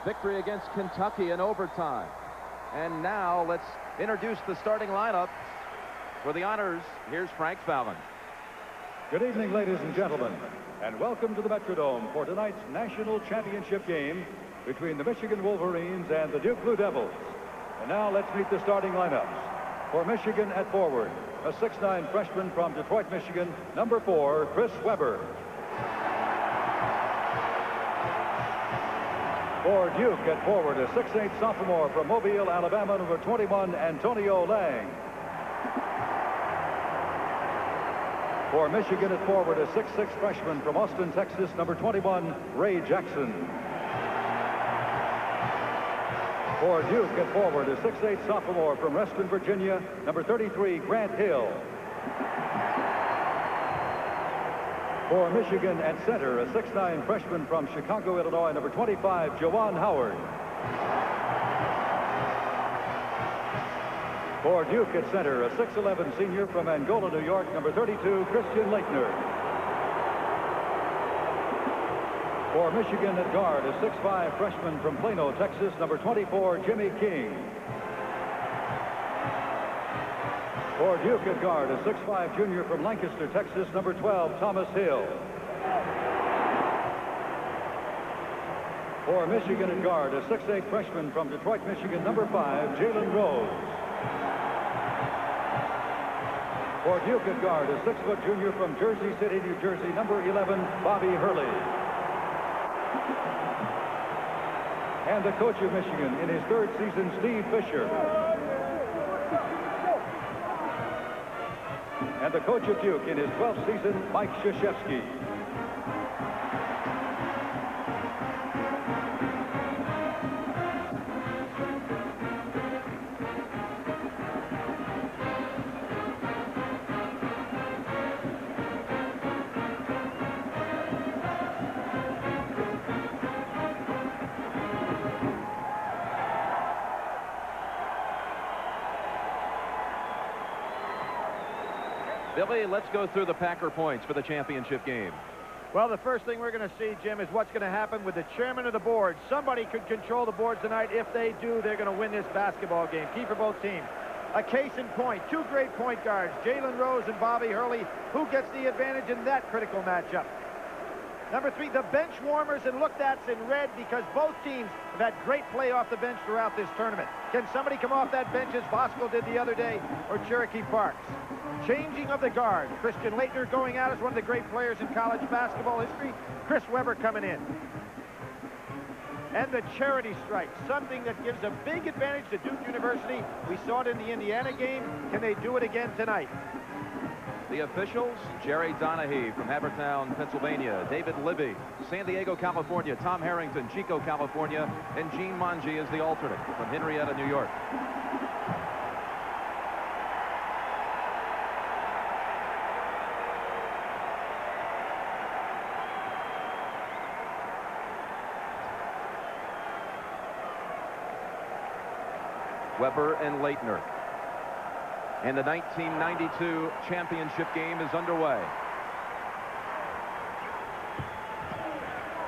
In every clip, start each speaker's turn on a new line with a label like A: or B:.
A: victory against Kentucky in overtime. And now let's introduce the starting lineup for the honors. Here's Frank Fallon.
B: Good evening, ladies and gentlemen, and welcome to the Metrodome for tonight's national championship game between the Michigan Wolverines and the Duke Blue Devils. And now let's meet the starting lineups. For Michigan at forward, a 6'9" freshman from Detroit, Michigan, number 4, Chris Webber. For Duke at forward, a 6'8" sophomore from Mobile, Alabama, number 21, Antonio Lang. For Michigan at forward, a 6'6" freshman from Austin, Texas, number 21, Ray Jackson. For Duke at forward, a 6'8" sophomore from Reston, Virginia, number 33, Grant Hill. For Michigan at center, a 6'9" freshman from Chicago, Illinois, number 25, Juwan Howard. For Duke at center, a 6'11" senior from Angola, New York, number 32, Christian Laettner. For Michigan at guard, a 6'5" freshman from Plano, Texas, number 24, Jimmy King. For Duke at guard, a 6'5" junior from Lancaster, Texas, number 12, Thomas Hill. For Michigan at guard, a 6'8" freshman from Detroit, Michigan, number 5, Jalen Rose. For Duke at guard, a 6-foot junior from Jersey City, New Jersey, number 11, Bobby Hurley. And the coach of Michigan in his 3rd season, Steve Fisher. And the coach of Duke in his 12th season, Mike Krzyzewski.
A: Billy, let's go through the Packer points for the championship game.
C: Well, the first thing we're going to see, Jim, is what's going to happen with the chairman of the board. Somebody could control the board tonight. If they do, they're going to win this basketball game. Key for both teams. A case in point, 2 great point guards, Jalen Rose and Bobby Hurley. Who gets the advantage in that critical matchup? Number 3, the bench warmers, and look, that's in red because both teams have had great play off the bench throughout this tournament. Can somebody come off that bench as Bosco did the other day, or Cherokee Parks? Changing of the guard. Christian Laettner going out as one of the great players in college basketball history. Chris Webber coming in. And the charity strike, something that gives a big advantage to Duke University. We saw it in the Indiana game. Can they do it again tonight?
A: The officials, Jerry Donahue from Havertown, Pennsylvania, David Libby, San Diego, California, Tom Harrington, Chico, California, and Gene Monge is the alternate from Henrietta, New York. Webber and Laettner. And the 1992 championship game is underway.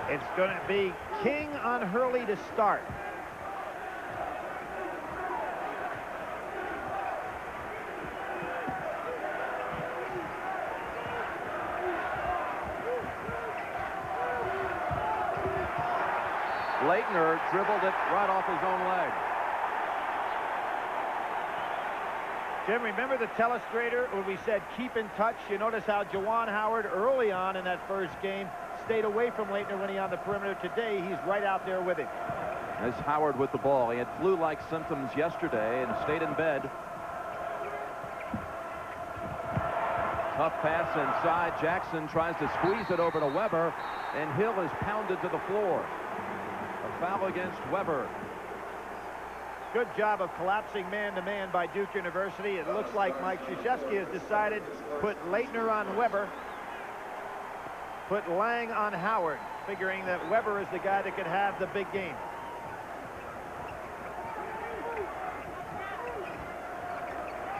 C: It's going to be King on Hurley to start.
A: Laettner dribbled it right off his own leg.
C: Jim, remember the telestrator when we said keep in touch? You notice how Juwan Howard early on in that first game stayed away from Laettner when he on the perimeter. Today, he's right out there with him.
A: As Howard with the ball. He had flu-like symptoms yesterday and stayed in bed. Tough pass inside. Jackson tries to squeeze it over to Webber, and Hill is pounded to the floor. A foul against Webber.
C: Good job of collapsing man-to-man by Duke University. It looks like Mike Krzyzewski has decided to put Laettner on Webber, put Lang on Howard, figuring that Webber is the guy that could have the big game.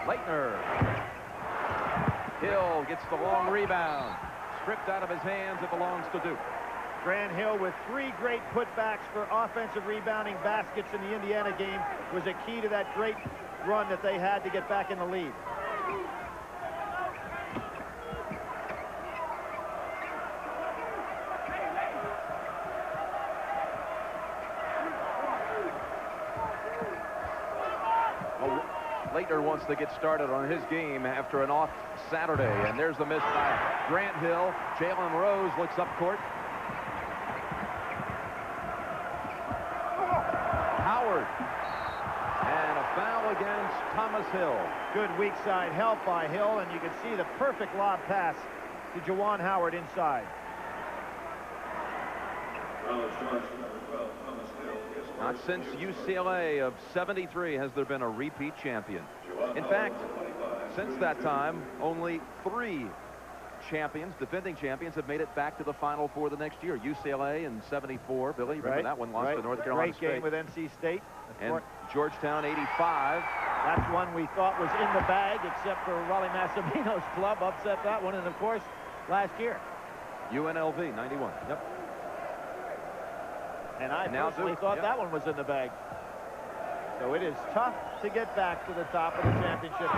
A: Laettner. Hill gets the long rebound. Stripped out of his hands. It belongs to Duke.
C: Grant Hill with 3 great putbacks for offensive rebounding baskets in the Indiana game was a key to that great run that they had to get back in the lead.
A: Leitner wants to get started on his game after an off Saturday, and there's the miss by Grant Hill. Jalen Rose looks up court. Howard. And a foul against Thomas Hill.
C: Good weak side help by Hill, and you can see the perfect lob pass to Juwan Howard inside.
A: Not since UCLA of '73 has there been a repeat champion. In fact, since that time, only 3 champions, defending champions, have made it back to the Final Four the next year. UCLA in '74, Billy, remember that one, lost to North Carolina
C: Great game
A: State.
C: with NC State.
A: And Georgetown '85.
C: That's one we thought was in the bag, except for Raleigh Massimino's club upset that one, and of course, last year.
A: UNLV '91. Yep.
C: And I personally thought that one was in the bag. So it is tough to get back to the top of the championship.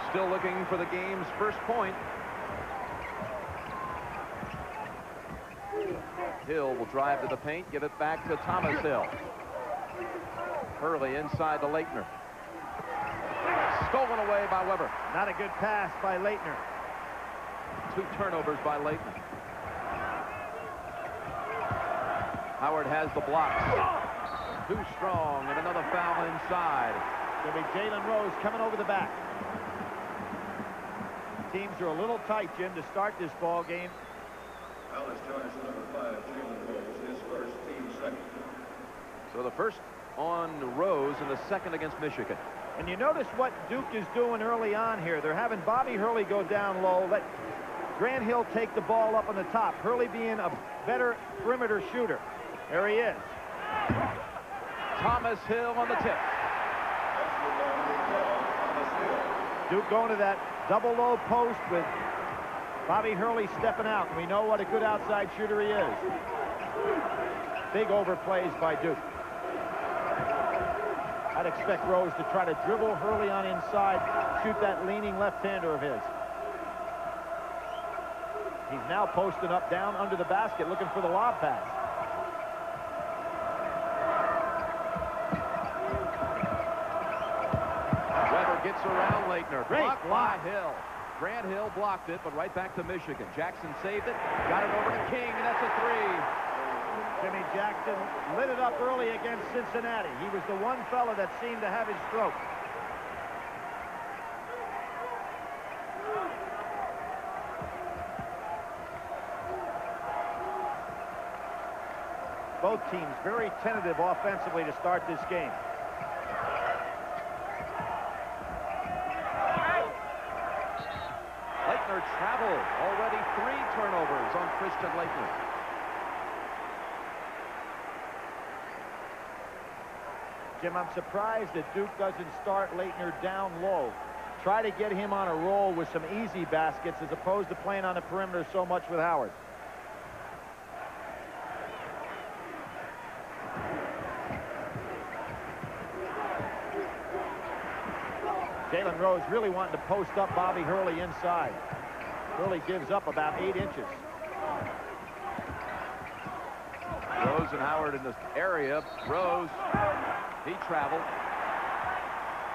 A: Still looking for the game's first point. Hill will drive to the paint, give it back to Thomas Hill. Hurley inside to Leitner. Stolen away by Weber.
C: Not a good pass by Leitner.
A: 2 turnovers by Leitner. Howard has the blocks. Too strong, and another foul inside.
C: It'll be Jalen Rose coming over the back. Teams are a little tight, Jim, to start this ball game.
A: So the first on Rose and the second against Michigan.
C: And you notice what Duke is doing early on here. They're having Bobby Hurley go down low, let Grant Hill take the ball up on the top. Hurley being a better perimeter shooter. There he is.
A: Thomas Hill on the tip.
C: Duke going to that double low post with Bobby Hurley stepping out. And we know what a good outside shooter he is. Big overplays by Duke. I'd expect Rose to try to dribble Hurley on inside, shoot that leaning left-hander of his. He's now posting up down under the basket looking for the lob pass.
A: Weber gets around Leitner.
C: Great
A: Blocked
C: block.
A: by Hill. Grant Hill blocked it, but right back to Michigan. Jackson saved it, got it over to King, and that's a 3.
C: Jimmy Jackson lit it up early against Cincinnati. He was the one fella that seemed to have his stroke. Both teams very tentative offensively to start this game.
A: Leitner traveled. Already 3 turnovers on Christian Leitner.
C: Jim, I'm surprised that Duke doesn't start Leitner down low. Try to get him on a roll with some easy baskets as opposed to playing on the perimeter so much with Howard. Jalen Rose really wanting to post up Bobby Hurley inside. Hurley gives up about 8 inches.
A: Rose and Howard in this area. Rose, he traveled.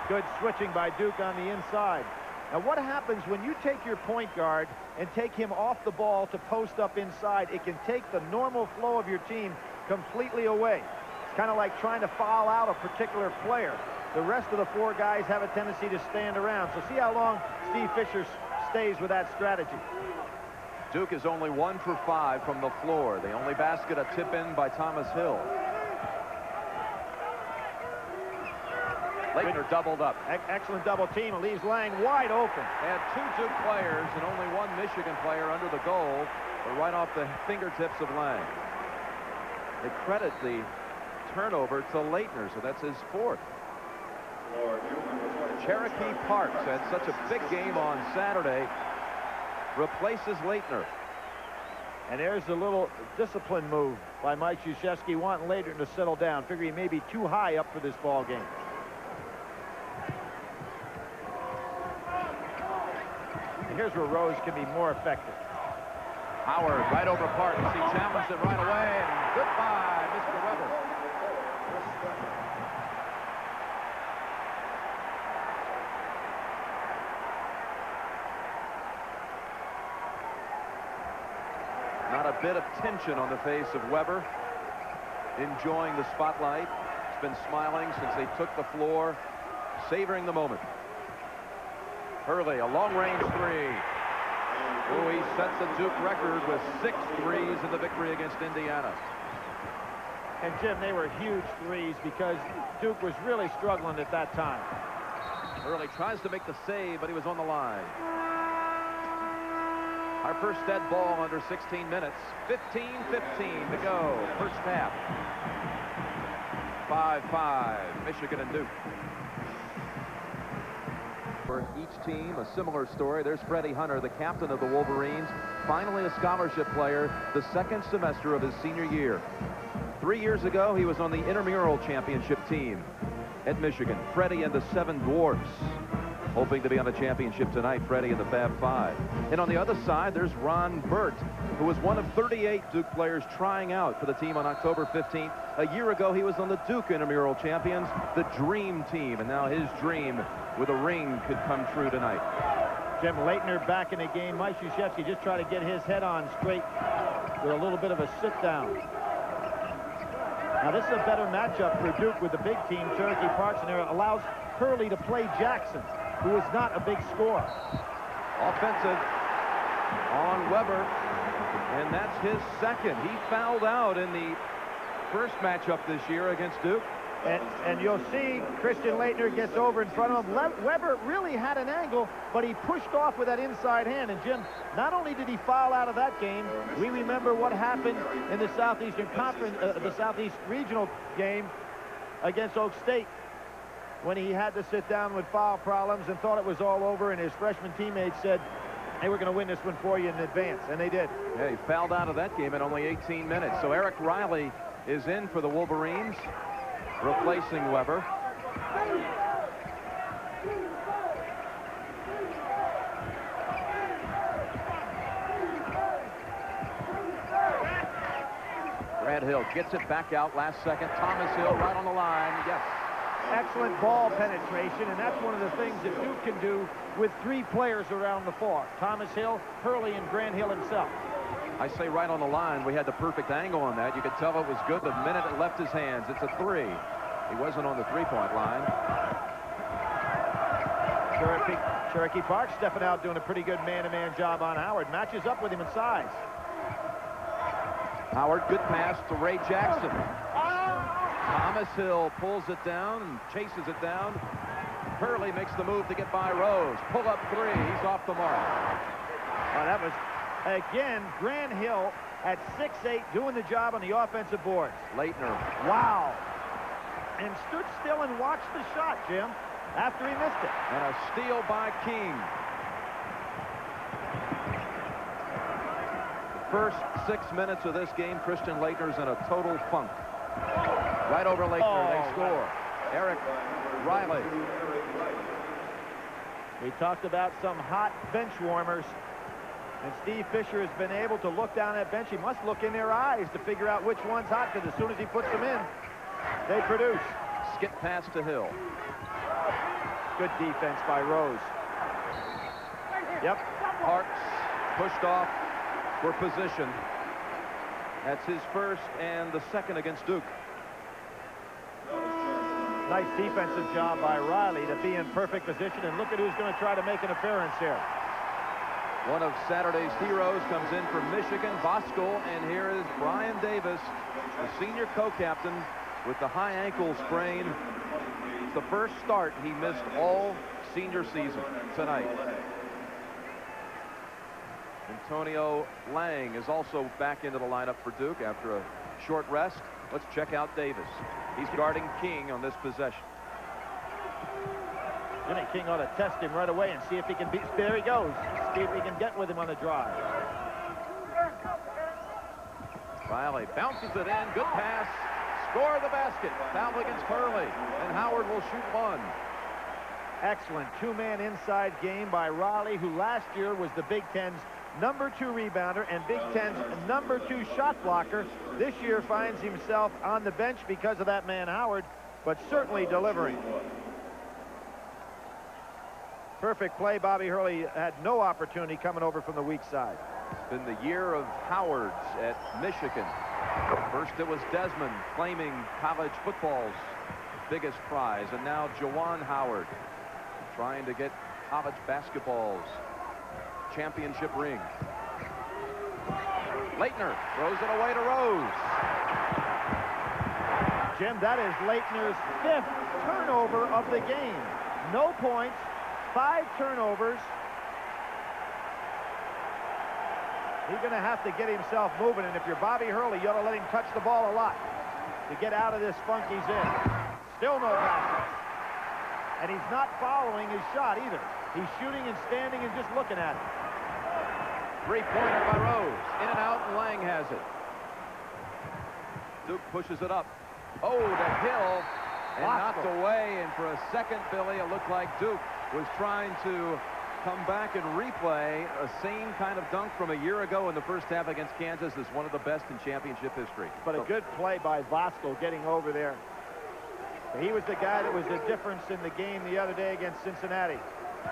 C: Good switching by Duke on the inside. Now what happens when you take your point guard and take him off the ball to post up inside? It can take the normal flow of your team completely away. It's kind of like trying to foul out a particular player. The rest of the 4 guys have a tendency to stand around. So see how long Steve Fisher stays with that strategy.
A: Duke is only 1 for 5 from the floor. The only basket, a tip in by Thomas Hill. Leitner doubled up.
C: Excellent double team. It leaves Lang wide open.
A: They had 2 Duke players and only 1 Michigan player under the goal, but right off the fingertips of Lang. They credit the turnover to Leitner, so that's his 4th. Cherokee Parks had such a big game on Saturday. Replaces Leitner.
C: And there's a little discipline move by Mike Krzyzewski, wanting Leitner to settle down. Figure he may be too high up for this ball game. And here's where Rose can be more effective.
A: Howard right over Parks. He challenged it right away, and goodbye, Mr. Weber. Not a bit of tension on the face of Weber. Enjoying the spotlight. He's been smiling since they took the floor, savoring the moment. Hurley, a long-range three. Oh, he sets the Duke record with 6 threes in the victory against Indiana.
C: And, Jim, they were huge threes because Duke was really struggling at that time.
A: Hurley tries to make the save, but he was on the line. Our first dead ball under 16 minutes. 15-15 to go. First half. 5-5, Michigan and Duke. For each team, a similar story. There's Freddie Hunter, the captain of the Wolverines, finally a scholarship player the second semester of his senior year. 3 years ago, he was on the intramural championship team at Michigan. Freddie and the Seven Dwarfs, hoping to be on the championship tonight. Freddie and the Fab Five. And on the other side, there's Ron Burt, who was one of 38 Duke players trying out for the team on October 15th. A year ago, he was on the Duke intramural champions, the Dream Team, and now his dream with a ring could come true tonight.
C: Jim, Leitner back in the game. Mike Krzyzewski just trying to get his head on straight with a little bit of a sit down. Now this is a better matchup for Duke with the big team. Cherokee Parks in there allows Hurley to play Jackson, who is not a big scorer.
A: Offensive on Weber, and that's his second. He fouled out in the first matchup this year against Duke.
C: And you'll see Christian Leitner gets over in front of him. Weber really had an angle, but he pushed off with that inside hand. And Jim, not only did he foul out of that game, we remember what happened in the Southeastern Conference, the Southeast Regional game against Oak State, when he had to sit down with foul problems and thought it was all over, and his freshman teammates said, hey, we're going to win this one for you in advance, and they did.
A: Yeah, he fouled out of that game in only 18 minutes. So Eric Riley is in for the Wolverines, replacing Weber. Brad Hill gets it back out last second. Thomas Hill right on the line. Yes.
C: Excellent ball penetration, and that's one of the things that Duke can do with 3 players around the floor. Thomas Hill, Hurley, and Grant Hill himself.
A: I say right on the line. We had the perfect angle on that. You could tell it was good the minute it left his hands. It's a 3. He wasn't on the 3-point line.
C: Cherokee Park stepping out, doing a pretty good man-to-man job on Howard. Matches up with him in size.
A: Howard, good pass to Ray Jackson. Thomas Hill pulls it down and chases it down. Hurley makes the move to get by Rose. Pull up 3. He's off the mark.
C: Oh, that was, again, Grant Hill at 6'8", doing the job on the offensive boards.
A: Leitner.
C: Wow. And stood still and watched the shot, Jim, after he missed it.
A: And a steal by King. The first 6 minutes of this game, Christian Leitner's in a total funk. Right over Leitner, they score. Eric Riley.
C: We talked about some hot bench warmers, and Steve Fisher has been able to look down that bench. He must look in their eyes to figure out which one's hot, because as soon as he puts them in, they produce.
A: Skip pass to Hill.
C: Good defense by Rose. Yep.
A: Parks pushed off for position. That's his first and the second against Duke.
C: Nice defensive job by Riley to be in perfect position, and look at who's going to try to make an appearance here.
A: One of Saturday's heroes comes in from Michigan, Voskuhl, and here is Brian Davis, the senior co-captain, with the high ankle sprain. It's the first start he missed all senior season tonight. Antonio Lang is also back into the lineup for Duke after a short rest. Let's check out Davis. He's guarding King on this possession.
C: Jimmy King ought to test him right away and see if he can beat. There he goes. See if he can get with him on the drive.
A: Riley bounces it in. Good pass. Score the basket. Foul against Hurley. And Howard will shoot one.
C: Excellent two-man inside game by Riley, who last year was the Big Ten's #2 rebounder and Big Ten's #2 shot blocker. This year finds himself on the bench because of that man Howard, but certainly delivering. Perfect play. Bobby Hurley had no opportunity coming over from the weak side.
A: It's been the year of Howards at Michigan. First it was Desmond claiming college football's biggest prize, and now Juwan Howard trying to get college basketball's championship ring. Leitner throws it away to Rose.
C: Jim, that is Leitner's 5th turnover of the game. No points, 5 turnovers. He's going to have to get himself moving, and if you're Bobby Hurley, you ought to let him touch the ball a lot to get out of this funk he's in. Still no basket. And he's not following his shot either. He's shooting and standing and just looking at it.
A: Three-pointer by Rose. In and out, and Lang has it. Duke pushes it up. Oh, to Hill, and knocked away. And for a second, Billy, it looked like Duke was trying to come back and replay a same kind of dunk from a year ago in the first half against Kansas. Is one of the best in championship history.
C: But a good play by Vosco getting over there. He was the guy that was the difference in the game the other day against Cincinnati.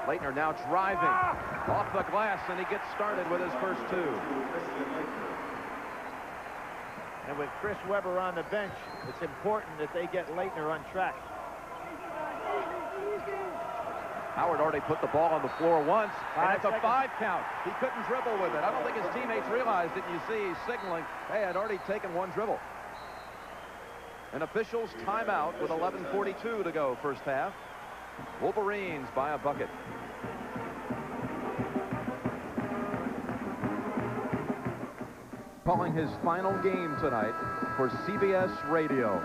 A: Leitner now driving off the glass, and he gets started with his first 2.
C: And with Chris Webber on the bench, it's important that they get Leitner on track.
A: Howard already put the ball on the floor once, and it's a
C: 5
A: 5 count. He couldn't dribble with it. I don't think his teammates realized it. You see he's signaling, hey, I'd already taken 1 dribble. An official's timeout with 11:42 to go first half. Wolverines by a bucket. Calling his final game tonight for CBS Radio.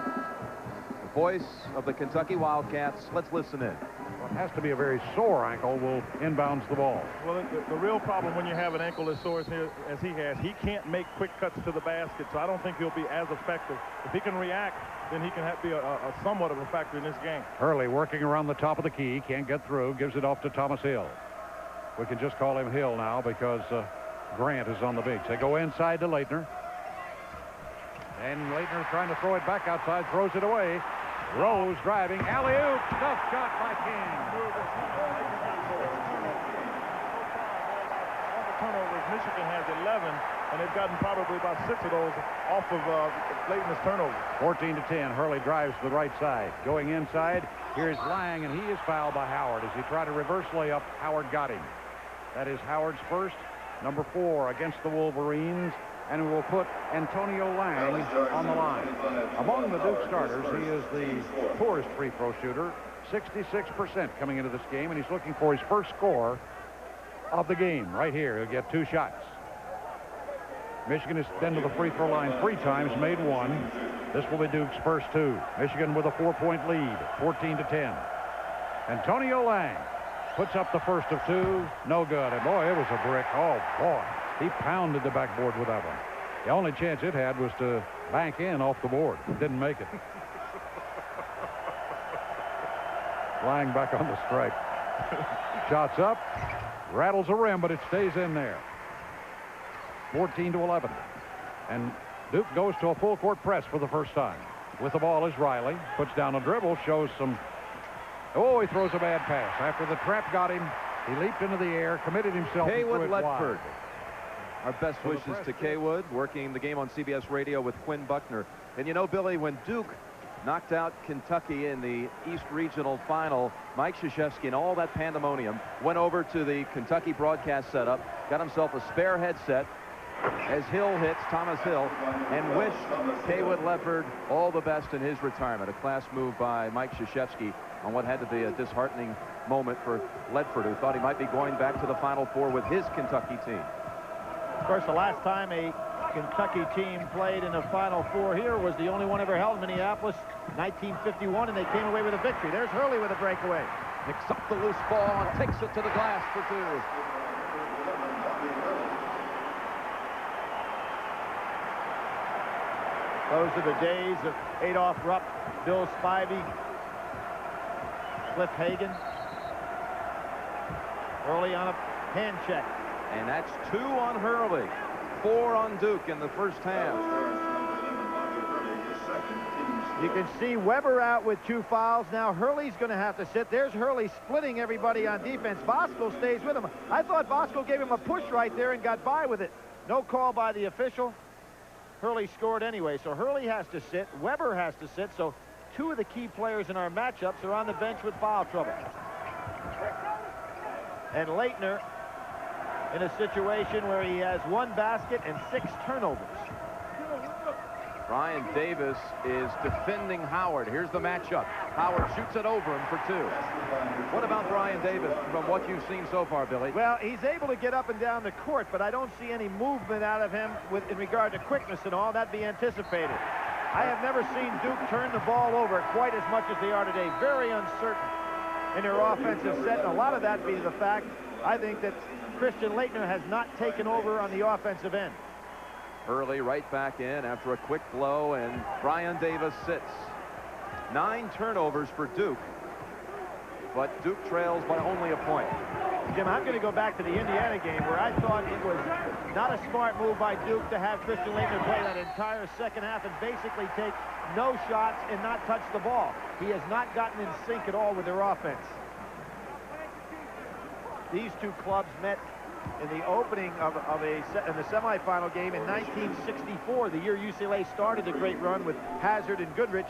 A: The voice of the Kentucky Wildcats. Let's listen in.
D: Well, it has to be a very sore ankle will inbounds the ball.
E: Well, the real problem when you have an ankle as sore as he has, he can't make quick cuts to the basket, so I don't think he'll be as effective. If he can react, then he can be a somewhat of a factor in this game.
D: Hurley working around the top of the key, can't get through, gives it off to Thomas Hill. We can just call him Hill now because Grant is on the bench. They go inside to Leitner. And Leitner trying to throw it back outside, throws it away. Rose driving, alley-oop, tough shot by King.
E: Turnovers, Michigan has 11, and they've gotten probably about 6 of those off of Leitner's turnovers.
D: 14-10, Hurley drives to the right side. Going inside, here's Lang, and he is fouled by Howard. As he tried a reverse layup, Howard got him. That is Howard's first, number 4 against the Wolverines, and we will put Antonio Lang on the line. Among the Duke starters, he is the poorest free throw shooter, 66% coming into this game, and he's looking for his first score of the game. Right here, he'll get 2 shots. Michigan has been to the free throw line 3 times, made 1. This will be Duke's first 2. Michigan with a 4-point lead, 14-10. Antonio Lang puts up the first of 2, no good. And boy, it was a brick. Oh boy, he pounded the backboard with that one. The only chance it had was to bank in off the board. Didn't make it. Lang back on the strike. Shots up, rattles a rim, but it stays in there. 14-11. And Duke goes to a full court press for the first time. With the ball is Riley. Puts down a dribble, shows some. Oh, he throws a bad pass. After the trap got him, he leaped into the air, committed himself.
A: Haywood Ledford. Our best wishes to Kaywood, working the game on CBS Radio with Quinn Buckner. And you know, Billy, when Duke knocked out Kentucky in the East Regional Final, Mike Krzyzewski and all that pandemonium went over to the Kentucky broadcast setup, got himself a spare headset as Hill hits, Thomas Hill, and wished Haywood Ledford all the best in his retirement. A class move by Mike Krzyzewski on what had to be a disheartening moment for Ledford, who thought he might be going back to the Final Four with his Kentucky team.
C: Of course, the last time a Kentucky team played in the Final Four here was the only one ever held in Minneapolis, 1951, and they came away with a victory. There's Hurley with a breakaway.
A: Picks up the loose ball and takes it to the glass for 2.
C: Those are the days of Adolph Rupp, Bill Spivey, Cliff Hagan. Hurley on a hand check.
A: And that's 2 on Hurley, 4 on Duke in the first half.
C: You can see Weber out with 2 fouls. Now Hurley's going to have to sit. There's Hurley splitting everybody on defense. Bosco stays with him. I thought Bosco gave him a push right there and got by with it. No call by the official. Hurley scored anyway, so Hurley has to sit. Weber has to sit, so 2 of the key players in our matchups are on the bench with foul trouble. And Leitner in a situation where he has 1 basket and 6 turnovers.
A: Brian Davis is defending Howard. Here's the matchup. Howard shoots it over him for 2. What about Brian Davis from what you've seen so far, Billy?
C: Well, he's able to get up and down the court, but I don't see any movement out of him in regard to quickness and all. That'd be anticipated. I have never seen Duke turn the ball over quite as much as they are today. Very uncertain in their offensive set, and a lot of that being the fact, I think, that Christian Leitner has not taken over on the offensive end.
A: Hurley right back in after a quick blow, and Brian Davis sits. 9 turnovers for Duke, but Duke trails by only a point.
C: Jim, I'm going to go back to the Indiana game where I thought it was not a smart move by Duke to have Christian Leitner play that entire second half and basically take no shots and not touch the ball. He has not gotten in sync at all with their offense. These 2 clubs met in the opening in the semifinal game in 1964, the year UCLA started the great run with Hazard and Goodrich.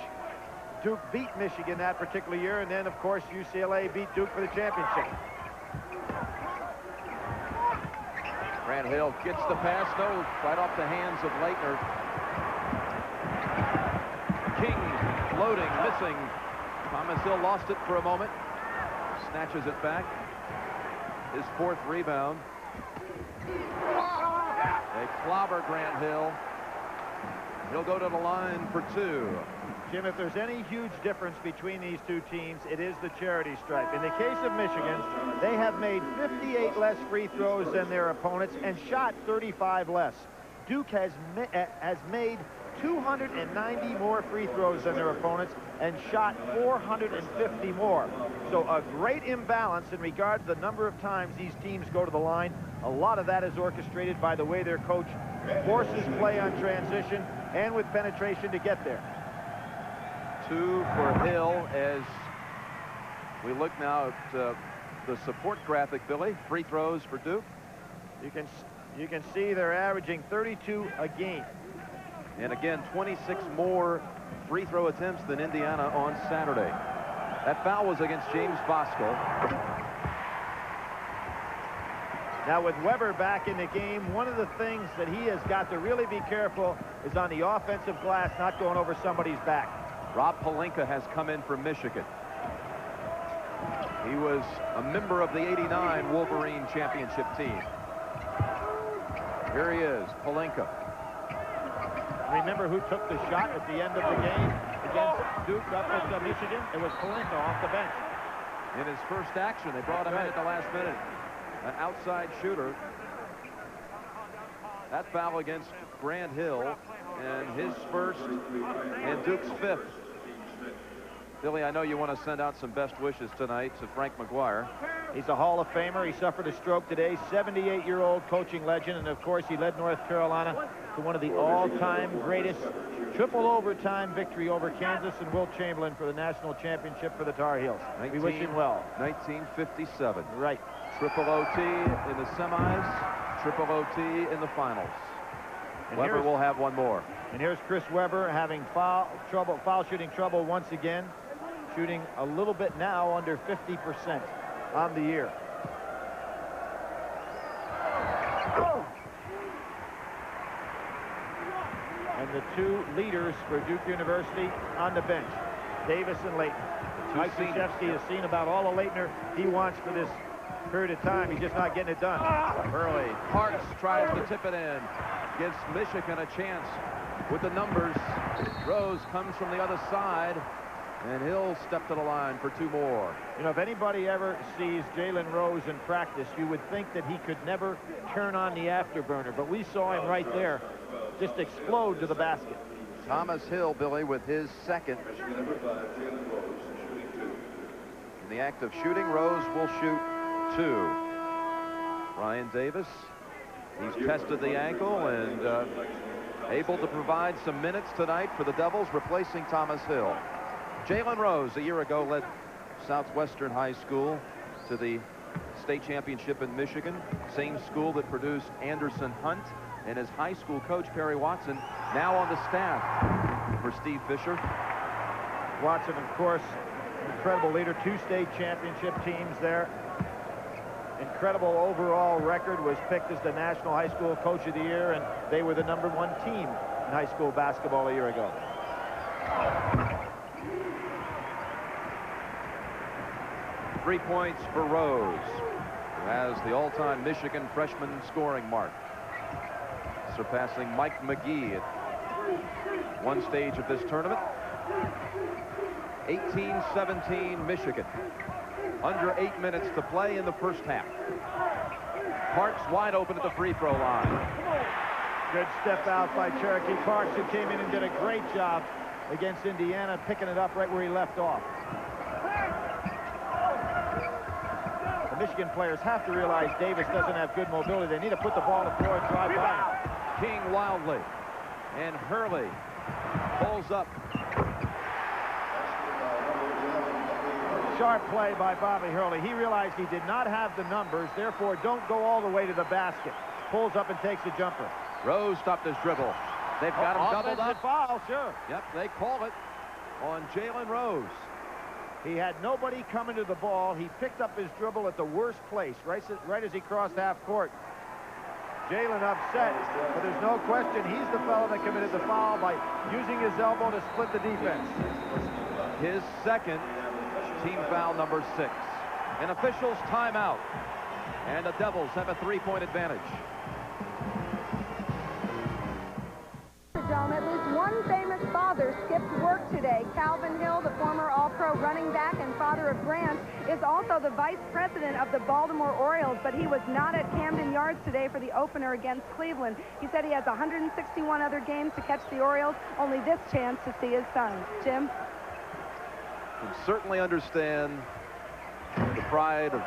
C: Duke beat Michigan that particular year, and then, of course, UCLA beat Duke for the championship.
A: Grant Hill gets the pass, no, right off the hands of Leitner. King floating, missing. Thomas Hill lost it for a moment. Snatches it back. His 4th rebound. They clobber Grant Hill. He'll go to the line for 2.
C: Jim, if there's any huge difference between these 2 teams, it is the charity stripe. In the case of Michigan, they have made 58 less free throws than their opponents and shot 35 less. Duke has made 290 more free throws than their opponents and shot 450 more. So a great imbalance in regard to the number of times these teams go to the line. A lot of that is orchestrated by the way their coach forces play on transition and with penetration to get there.
A: 2 for Hill as we look now at the support graphic, Billy. Free throws for Duke.
C: You can see they're averaging 32 a game.
A: And again, 26 more free throw attempts than Indiana on Saturday. That foul was against James Bosco.
C: Now with Weber back in the game, one of the things that he has got to really be careful is on the offensive glass, not going over somebody's back.
A: Rob Pelinka has come in from Michigan. He was a member of the '89 Wolverine championship team. Here he is, Pelinka.
C: Remember who took the shot at the end of the game against Duke up at Michigan? It was Pelinka off the bench.
A: In his first action, they brought him in at the last minute. An outside shooter. That foul against Grant Hill, and his first and Duke's 5th. Billy, I know you want to send out some best wishes tonight to Frank McGuire.
C: He's a Hall of Famer. He suffered a stroke today. 78-year-old coaching legend, and of course he led North Carolina to one of the all-time greatest triple overtime victory over Kansas and Wilt Chamberlain for the national championship for the Tar Heels. We wish him well.
A: 1957.
C: Right.
A: Triple OT in the semis, triple OT in the finals. And Weber will have one more.
C: And here's Chris Weber having foul shooting trouble once again, shooting a little bit now under 50% on the year. And the 2 leaders for Duke University on the bench, Davis and Leitner. Mike Krzyzewski has seen about all the Leitner he wants for this period of time. He's just not getting it done.
A: Early. Parks tries to tip it in. Gives Michigan a chance with the numbers. Rose comes from the other side, and he'll step to the line for 2 more.
C: You know, if anybody ever sees Jalen Rose in practice, you would think that he could never turn on the afterburner, but we saw him right there just explode to the basket.
A: Thomas Hill, Billy, with his second. In the act of shooting, Rose will shoot 2. Ryan Davis, he's tested the ankle and able to provide some minutes tonight for the Devils, replacing Thomas Hill. Jalen Rose, a year ago, led Southwestern High School to the state championship in Michigan, same school that produced Anderson Hunt, and his high school coach, Perry Watson, now on the staff for Steve Fisher.
C: Watson, of course, incredible leader, 2 state championship teams there. Incredible overall record, was picked as the National High School Coach of the Year, and they were the #1 team in high school basketball a year ago.
A: 3 points for Rose, who has the all-time Michigan freshman scoring mark, surpassing Mike McGee at one stage of this tournament. 18-17 Michigan. Under 8 minutes to play in the first half. Parks wide open at the free throw line.
C: Good step out by Cherokee Parks, who came in and did a great job against Indiana, picking it up right where he left off. The Michigan players have to realize Davis doesn't have good mobility. They need to put the ball on the floor and drive by him.
A: King wildly, and Hurley pulls up.
C: Sharp play by Bobby Hurley. He realized he did not have the numbers, therefore don't go all the way to the basket. Pulls up and takes a jumper.
A: Rose stopped his dribble. They've got him doubled up.
C: Foul, sure.
A: Yep, they call it on Jalen Rose.
C: He had nobody coming to the ball. He picked up his dribble at the worst place, right as he crossed half court. Jalen upset, but there's no question he's the fellow that committed the foul by using his elbow to split the defense.
A: His second, team foul number 6. An official's timeout, and the Devils have a 3-point advantage.
F: At least one famous father skipped work today. Calvin Hill, the former All-Pro running back and father of Grant, is also the vice president of the Baltimore Orioles, but he was not at Camden Yards today for the opener against Cleveland. He said he has 161 other games to catch the Orioles, only this chance to see his son. Jim?
A: Can certainly understand the pride of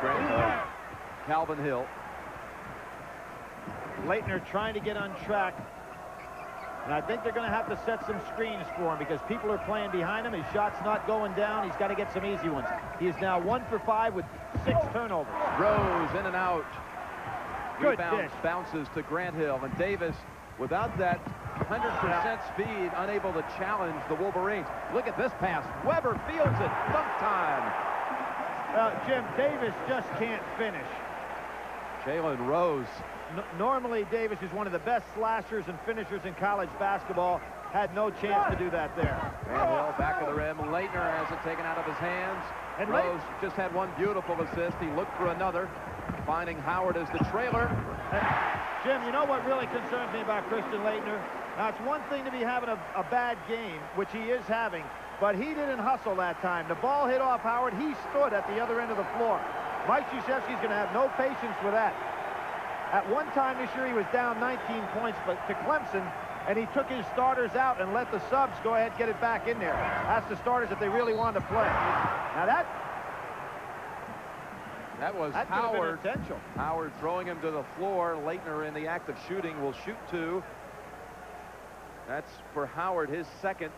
A: Calvin Hill.
C: Leitner trying to get on track. And I think they're going to have to set some screens for him because people are playing behind him. His shot's not going down. He's got to get some easy ones. He is now 1 for 5 with 6 turnovers.
A: Rose in and out.
C: Good
A: Rebound
C: dish.
A: bounces to Grant Hill. And Davis, without that 100% speed, unable to challenge the Wolverines. Look at this pass. Weber fields it. Dunk time.
C: Jim, Davis just can't finish.
A: Jalen Rose.
C: Normally, Davis is one of the best slashers and finishers in college basketball. Had no chance to do that there.
A: Grant Hill back of the rim. Leitner has it taken out of his hands. And Rose just had one beautiful assist. He looked for another, finding Howard as the trailer.
C: Jim, you know what really concerns me about Christian Leitner? Now, it's one thing to be having a bad game, which he is having, but he didn't hustle that time. The ball hit off Howard. He stood at the other end of the floor. Mike Krzyzewski's going to have no patience with that. At one time this year, he was down 19 points to Clemson, and he took his starters out and let the subs go ahead and get it back in there. Ask the starters if they really wanted to play. Now that
A: was Howard. Howard throwing him to the floor. Leitner in the act of shooting will shoot 2. That's for Howard, his second.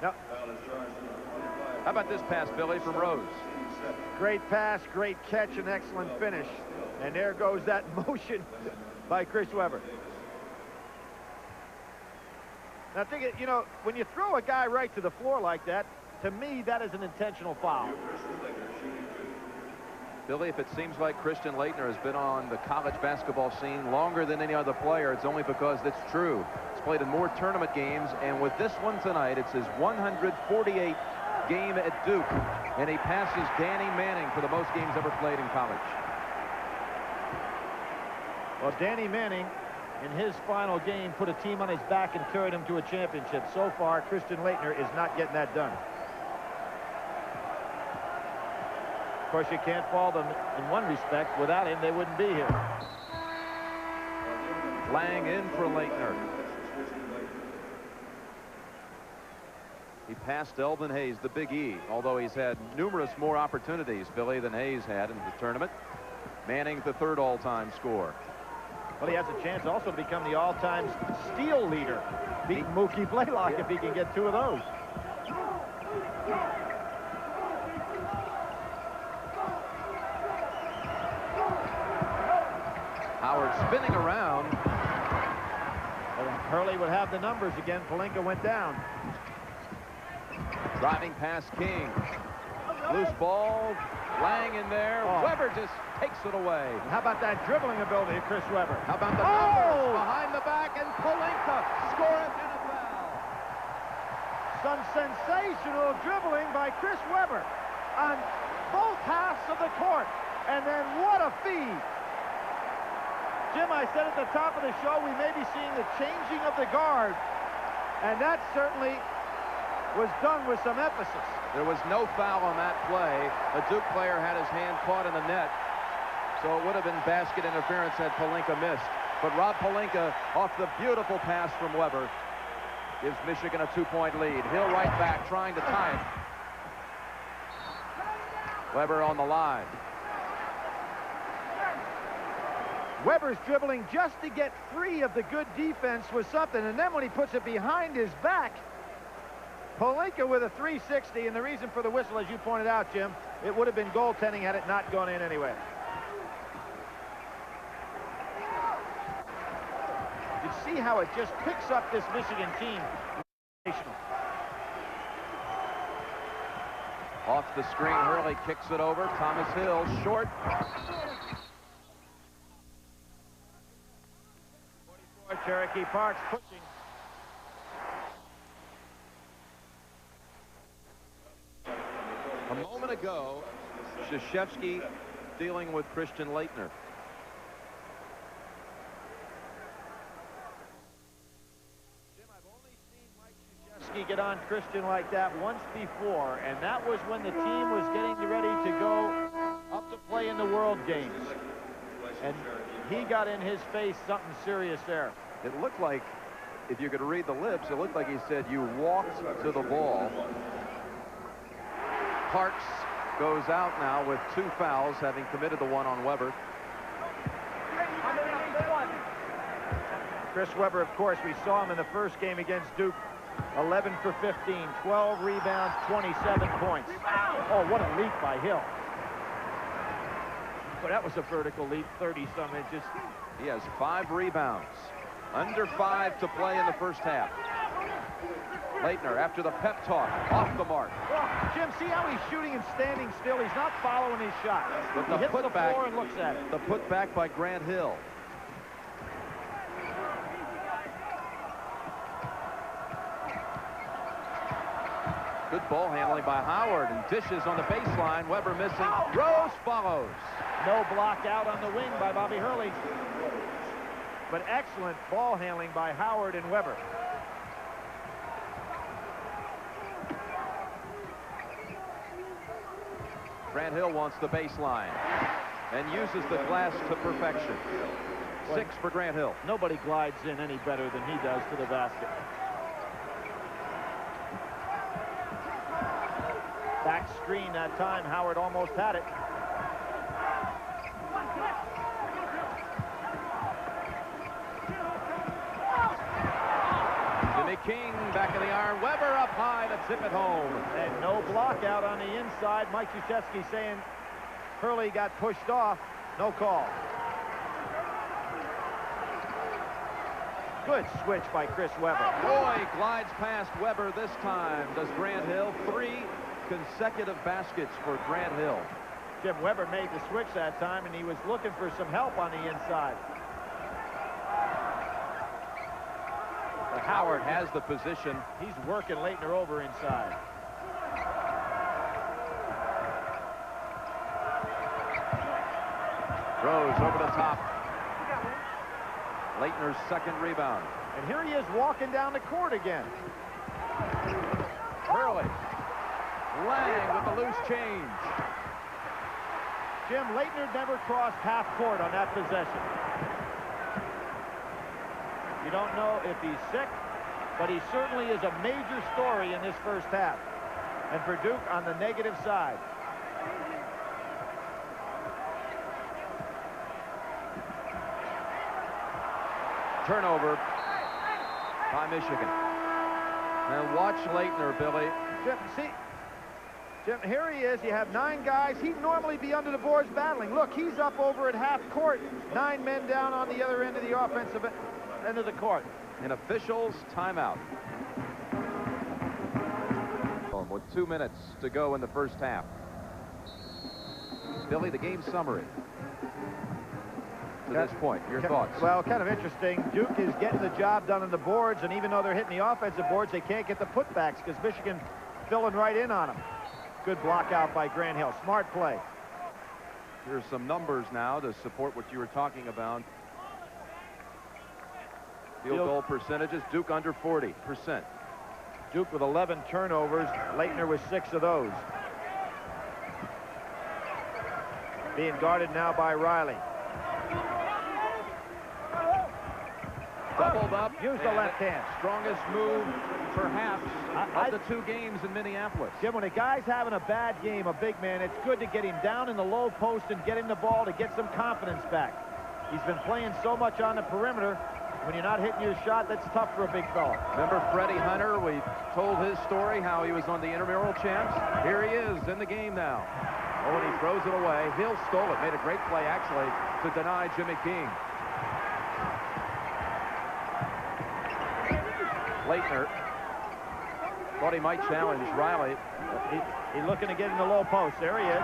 C: Now,
A: how about this pass, Billy, from Rose?
C: Great pass, great catch, and excellent finish. And there goes that motion by Chris Weber. Now, you know, when you throw a guy right to the floor like that, to me, that is an intentional foul.
A: Billy, if it seems like Christian Leitner has been on the college basketball scene longer than any other player, it's only because that's true. He's played in more tournament games, and with this one tonight, it's his 148th game at Duke, and he passes Danny Manning for the most games ever played in college.
C: Well, Danny Manning, in his final game, put a team on his back and carried him to a championship. So far, Christian Leitner is not getting that done. Of course, you can't fault them in one respect. Without him, they wouldn't be here.
A: Lang in for Leitner. He passed Elvin Hayes, the Big E, although he's had numerous more opportunities, Billy, than Hayes had in the tournament. Manning's the third all-time scorer.
C: Well, he has a chance also to become the all-time steal leader, beating Mookie Blaylock if he can get 2 of those.
A: Howard spinning around.
C: Well, Hurley would have the numbers again. Pelinka went down.
A: Driving past King. Loose ball. Lang in there. Weber just takes it away.
C: How about that dribbling ability of Chris Weber?
A: How about the numbers behind the back, and Pelinka scoring and a foul.
C: Some sensational dribbling by Chris Weber on both halves of the court. And then what a feed. Jim, I said at the top of the show, we may be seeing the changing of the guard. And that certainly was done with some emphasis.
A: There was no foul on that play. A Duke player had his hand caught in the net, so it would have been basket interference had Pelinka missed. But Rob Pelinka, off the beautiful pass from Weber, gives Michigan a 2-point lead. Hill right back, trying to tie it. Weber on the line.
C: Weber's dribbling just to get free of the good defense was something, and then when he puts it behind his back, Pelinka with a 360, and the reason for the whistle, as you pointed out, Jim, it would have been goaltending had it not gone in anyway. You see how it just picks up this Michigan team.
A: Off the screen, Hurley kicks it over. Thomas Hill, short.
C: 44, Cherokee Park's pushing.
A: A moment ago, Krzyzewski dealing with Christian Laettner.
C: Jim, I've only seen Mike Krzyzewski get on Christian like that once before, and that was when the team was getting ready to go up to play in the World Games. And he got in his face something serious there.
A: It looked like, if you could read the lips, it looked like he said, "You walked to the ball." Parks goes out now with 2 fouls, having committed the one on Weber.
C: Chris Weber, of course, we saw him in the first game against Duke. 11 for 15, 12 rebounds, 27 points. Oh, what a leap by Hill. But that was a vertical leap, 30-some inches.
A: He has 5 rebounds. Under 5 to play in the first half. Laettner, after the pep talk, off the mark.
C: Jim, see how he's shooting and standing still? He's not following his shot.
A: But
C: He
A: the
C: hits the
A: putback,
C: floor and looks at it.
A: the putback by Grant Hill. Good ball handling by Howard, and dishes on the baseline. Weber missing. Rose follows.
C: No block out on the wing by Bobby Hurley. But excellent ball handling by Howard and Weber.
A: Grant Hill wants the baseline and uses the glass to perfection. 6 for Grant Hill.
C: Nobody glides in any better than he does to the basket. Back screen that time. Howard almost had it.
A: Jimmy King back in the iron. Weber up high to tip it home.
C: And no block out on the inside. Mike Krzyzewski saying Hurley got pushed off. No call. Good switch by Chris Weber.
A: Boy glides past Weber this time. Does Grant Hill. 3 consecutive baskets for Grant Hill.
C: Jim, Weber made the switch that time, and he was looking for some help on the inside.
A: But Howard has the position.
C: He's working Laettner over inside.
A: Rose over the top. Laettner's second rebound.
C: And here he is walking down the court again.
A: Hurley. Lang with the loose change.
C: Jim, Laettner never crossed half court on that possession. You don't know if he's sick but he certainly is a major story in this first half. And for Duke on the negative side.
A: Turnover by Michigan. And watch Leitner, Billy.
C: Jim, here he is. You have 9 guys. He'd normally be under the boards battling. Look, he's up over at half court. 9 men down on the other end of the offensive end of the court.
A: An official's timeout. With 2 minutes to go in the first half. Billy, the game summary to this point. Your thoughts?
C: Well, kind of interesting. Duke is getting the job done on the boards, and even though they're hitting the offensive boards, they can't get the putbacks because Michigan filling right in on them. Good block out by Grant Hill. Smart play.
A: Here's some numbers now to support what you were talking about. Field goal percentages. Duke under 40%.
C: Duke with 11 turnovers. Leitner with 6 of those. Being guarded now by Riley.
A: Doubled up.
C: Use the left hand.
A: Strongest move, perhaps, of the 2 games in Minneapolis.
C: Jim, when a guy's having a bad game, a big man, it's good to get him down in the low post and get him the ball to get some confidence back. He's been playing so much on the perimeter. When you're not hitting your shot, that's tough for a big fella.
A: Remember Freddie Hunter? We told his story, how he was on the intramural champs. Here he is in the game now. Oh, and he throws it away. Hill stole it. Made a great play, actually, to deny Jimmy King. Leitner thought he might challenge Riley.
C: He's looking to get in the low post. There he is.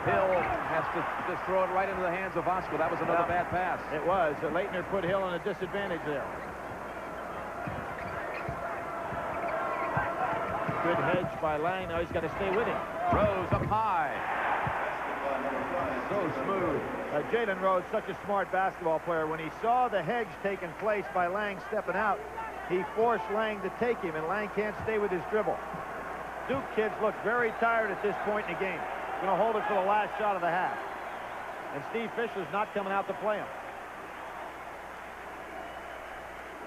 A: Hill has to just throw it right into the hands of Oscar. That was another bad pass.
C: It was. Leitner put Hill in a disadvantage there. Good hedge by Lang. Now he's got to stay with him.
A: Rose up high. So smooth.
C: Jalen Rose, such a smart basketball player. When he saw the hedge taking place by Lang stepping out, he forced Lang to take him, and Lang can't stay with his dribble. Duke kids look very tired at this point in the game. Going to hold it for the last shot of the half. And Steve Fisher's not coming out to play him.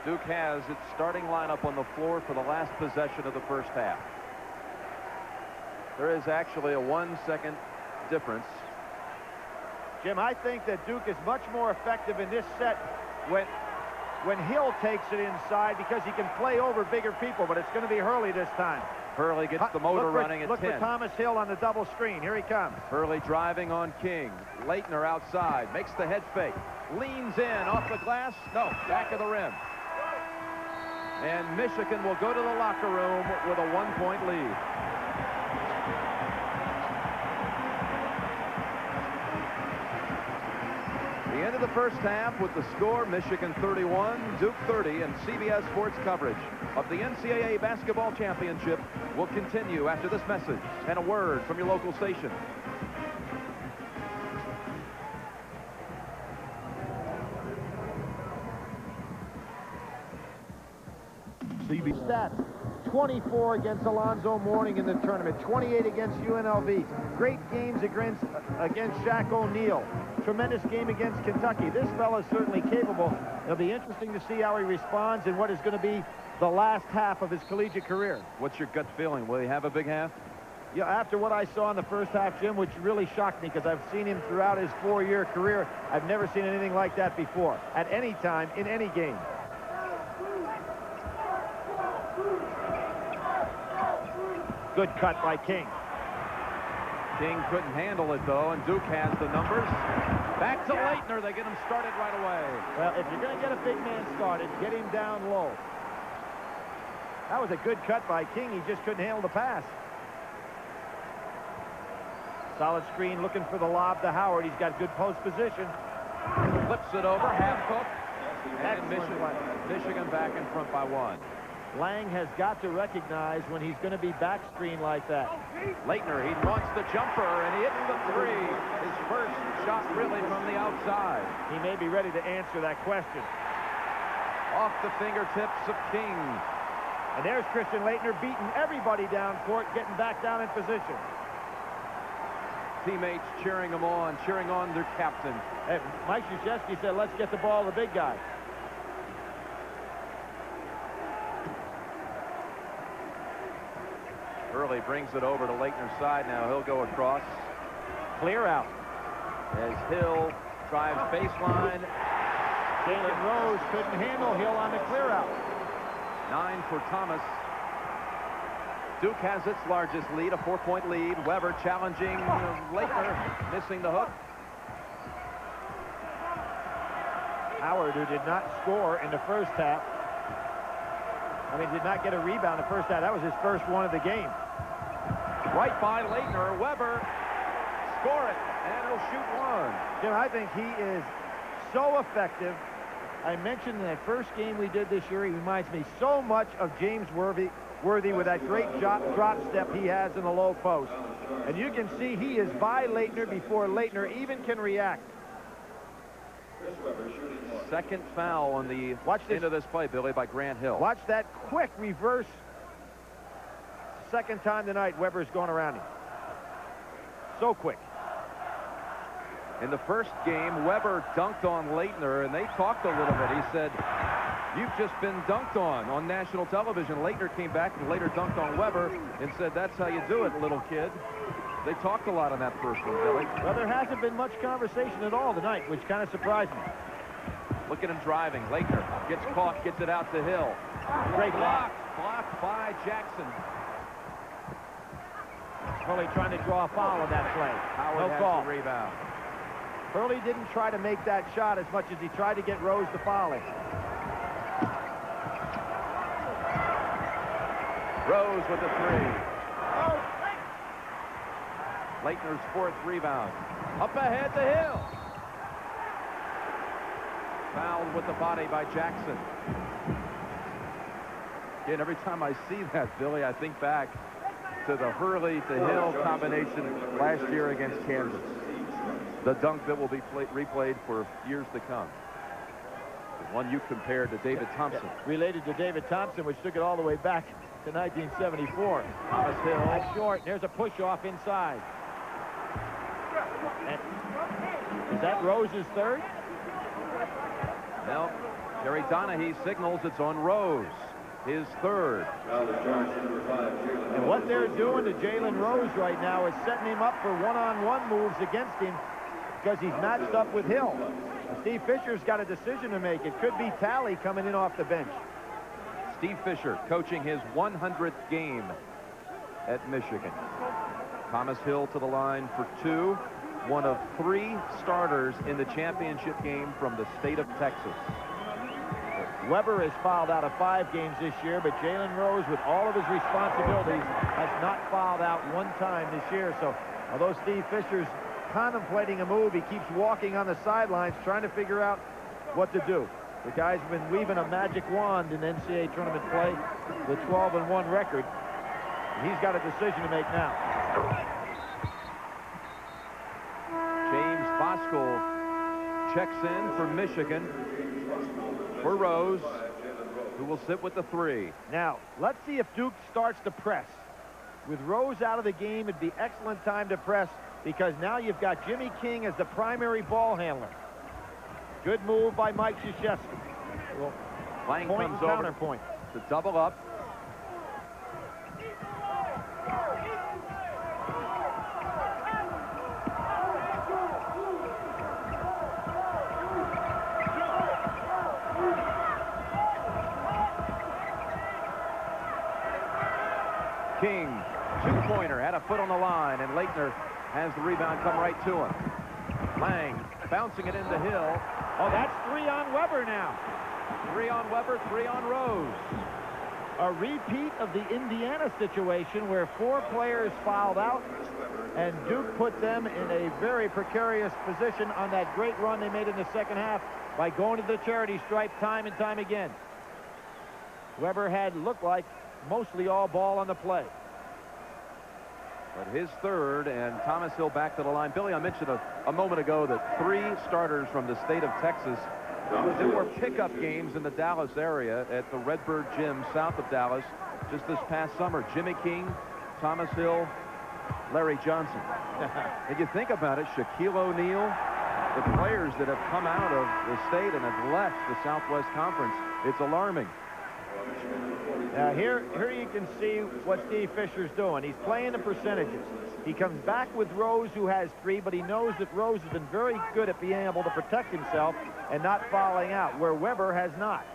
A: Duke has its starting lineup on the floor for the last possession of the first half. There is actually a 1-second difference.
C: Jim, I think that Duke is much more effective in this set when Hill takes it inside because he can play over bigger people, but it's going to be Hurley this time.
A: Hurley gets the motor running at 10.
C: Look for Thomas Hill on the double screen. Here he comes.
A: Hurley driving on King. Leitner outside. Makes the head fake. Leans in off the glass. No, back of the rim. And Michigan will go to the locker room with a 1-point lead. The end of the first half with the score, Michigan 31, Duke 30, and CBS Sports coverage of the NCAA Basketball Championship will continue after this message and a word from your local station.
C: CB stats. 24 against Alonzo Mourning in the tournament. 28 against UNLV. Great games against Shaq O'Neal. Tremendous game against Kentucky. This fella's certainly capable. It'll be interesting to see how he responds in what is going to be the last half of his collegiate career.
A: What's your gut feeling? Will he have a big half?
C: Yeah, after what I saw in the first half, Jim, which really shocked me because I've seen him throughout his 4-year career. I've never seen anything like that before, at any time, in any game. Good cut by King.
A: King couldn't handle it, though, and Duke has the numbers. Back to Leitner. They get him started right away.
C: Well, if you're going to get a big man started, get him down low. That was a good cut by King. He just couldn't handle the pass. Solid screen looking for the lob to Howard. He's got good post position.
A: Flips it over, half hook. And Michigan back in front by 1.
C: Lang has got to recognize when he's going to be back screen like that.
A: Leitner, he wants the jumper, and he hits the 3. His first shot really from the outside.
C: He may be ready to answer that question.
A: Off the fingertips of King.
C: And there's Christian Leitner beating everybody down court, getting back down in position.
A: Teammates cheering him on, cheering on their captain.
C: Hey, Mike Krzyzewski said, let's get the ball to the big guy.
A: Hurley brings it over to Leitner's side now. He'll go across.
C: Clear out.
A: As Hill drives baseline.
C: Jalen Rose couldn't handle Hill on the clear out.
A: 9 for Thomas. Duke has its largest lead, a 4-point lead. Weber challenging Leitner, missing the hook.
C: Howard, who did not score in the first half. Did not get a rebound in the first half. That was his first one of the game.
A: Right by Leitner. Weber, score it, and he'll shoot one.
C: Jim, I think he is so effective. I mentioned in that first game we did this year, he reminds me so much of James Worthy with that great drop step he has in the low post. And you can see he is by Leitner before Leitner even can react.
A: Second foul on the end of this play, Billy, by Grant Hill.
C: Watch that quick reverse. Second time tonight, Weber's going around him. So quick.
A: In the first game, Weber dunked on Leitner, and they talked a little bit. He said, "You've just been dunked on national television." Leitner came back and later dunked on Weber and said, "That's how you do it, little kid." They talked a lot on that first one, Billy.
C: Well, there hasn't been much conversation at all tonight, which kind of surprised me.
A: Look at him driving. Leitner gets caught, gets it out to Hill.
C: Great block.
A: Blocked by Jackson.
C: Hurley trying to draw a foul on that play.
A: Howard
C: No call.
A: has the rebound.
C: Hurley didn't try to make that shot as much as he tried to get Rose to foul him.
A: Rose with the three. Leitner's fourth rebound. Up ahead to Hill. Fouled with the body by Jackson. Again, every time I see that, Billy, I think back to the Hurley to Hill combination last year against Kansas. The dunk that will be replayed for years to come. The one you compared to David Thompson.
C: Yeah, related to David Thompson, which took it all the way back to 1974.
A: Thomas Hill.
C: That's short. There's a push-off inside. And is that Rose's third?
A: No. Jerry Donahue signals it's on Rose. His third.
C: And what they're doing to Jalen Rose right now is setting him up for one-on-one moves against him because he's matched up with Hill. Steve Fisher's got a decision to make. It could be Talley coming in off the bench.
A: Steve Fisher coaching his 100th game at Michigan. Thomas Hill to the line for two. One of three starters in the championship game from the state of Texas.
C: Weber has fouled out of 5 games this year, but Jalen Rose, with all of his responsibilities, has not fouled out one time this year. So although Steve Fisher's contemplating a move, he keeps walking on the sidelines trying to figure out what to do. The guy's been weaving a magic wand in NCAA tournament play, the 12-1 record. He's got a decision to make now.
A: James Bosco checks in for Michigan for Rose, who will sit with the three.
C: Now, let's see if Duke starts to press. With Rose out of the game, it'd be excellent time to press because now you've got Jimmy King as the primary ball handler. Good move by Mike Krzyzewski. Well,
A: Lang
C: point
A: comes
C: and
A: over
C: counterpoint
A: to double up. King, two-pointer, had a foot on the line, and Leitner has the rebound come right to him. Lang bouncing it into Hill.
C: Oh, that's 3 on Weber now.
A: 3 on Weber, 3 on Rose.
C: A repeat of the Indiana situation where 4 players fouled out, and Duke put them in a very precarious position on that great run they made in the second half by going to the charity stripe time and time again. Weber had looked like mostly all ball on the play.
A: But his third, and Thomas Hill back to the line. Billy, I mentioned a moment ago that 3 starters from the state of Texas. There were pickup games in the Dallas area at the Redbird Gym south of Dallas just this past summer. Jimmy King, Thomas Hill, Larry Johnson. And you think about it, Shaquille O'Neal, the players that have come out of the state and have left the Southwest Conference, it's alarming.
C: Now here you can see what Steve Fisher's doing. He's playing the percentages. He comes back with Rose, who has 3, but he knows that Rose has been very good at being able to protect himself and not fouling out, where Weber has not.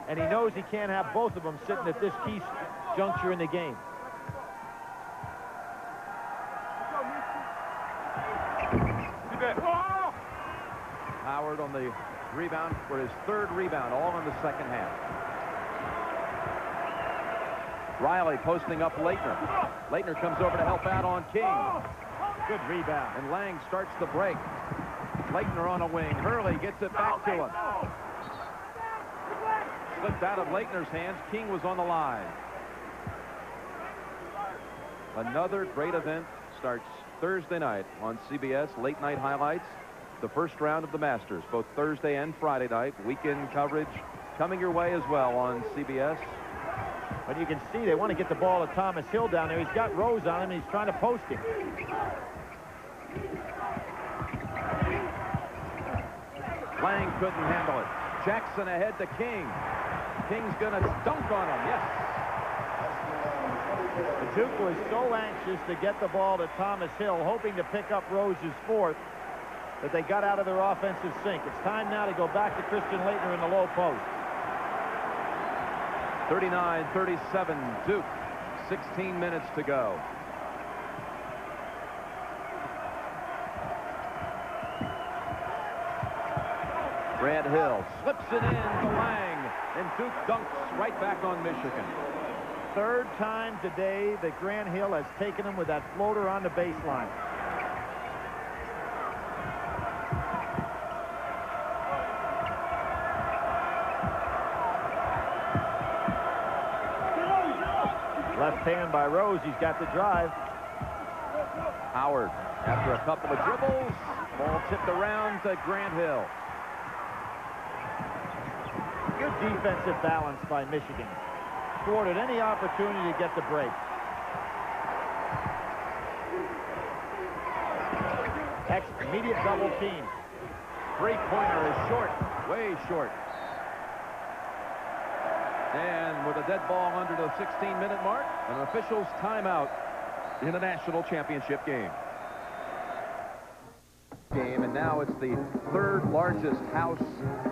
C: And he knows he can't have both of them sitting at this key juncture in the game.
A: Howard on the rebound for his 3rd rebound, all in the second half. Riley posting up Leitner. Leitner comes over to help out on King.
C: Good rebound.
A: And Lang starts the break. Leitner on a wing. Hurley gets it back to him. Slipped out of Leitner's hands. King was on the line. Another great event starts Thursday night on CBS. Late night highlights. The first round of the Masters, both Thursday and Friday night. Weekend coverage coming your way as well on CBS.
C: But you can see they want to get the ball to Thomas Hill down there. He's got Rose on him, and he's trying to post him.
A: Lang couldn't handle it. Jackson ahead to King. King's going to dunk on him. Yes.
C: The Duke was so anxious to get the ball to Thomas Hill, hoping to pick up Rose's 4th, that they got out of their offensive sync. It's time now to go back to Christian Leitner in the low post.
A: 39-37 Duke. 16 minutes to go. Grant Hill slips it in to Lang, and Duke dunks right back on Michigan.
C: 3rd time today that Grant Hill has taken him with that floater on the baseline. Left hand by Rose. He's got the drive.
A: Howard, after a couple of dribbles, ball tipped around to Grant Hill.
C: Good defensive balance by Michigan. Thwarted any opportunity to get the break. Immediate double team.
A: Three-pointer is short, way short. And with a dead ball under the 16-minute mark, an official's timeout in the national championship game. And now it's the 3rd largest house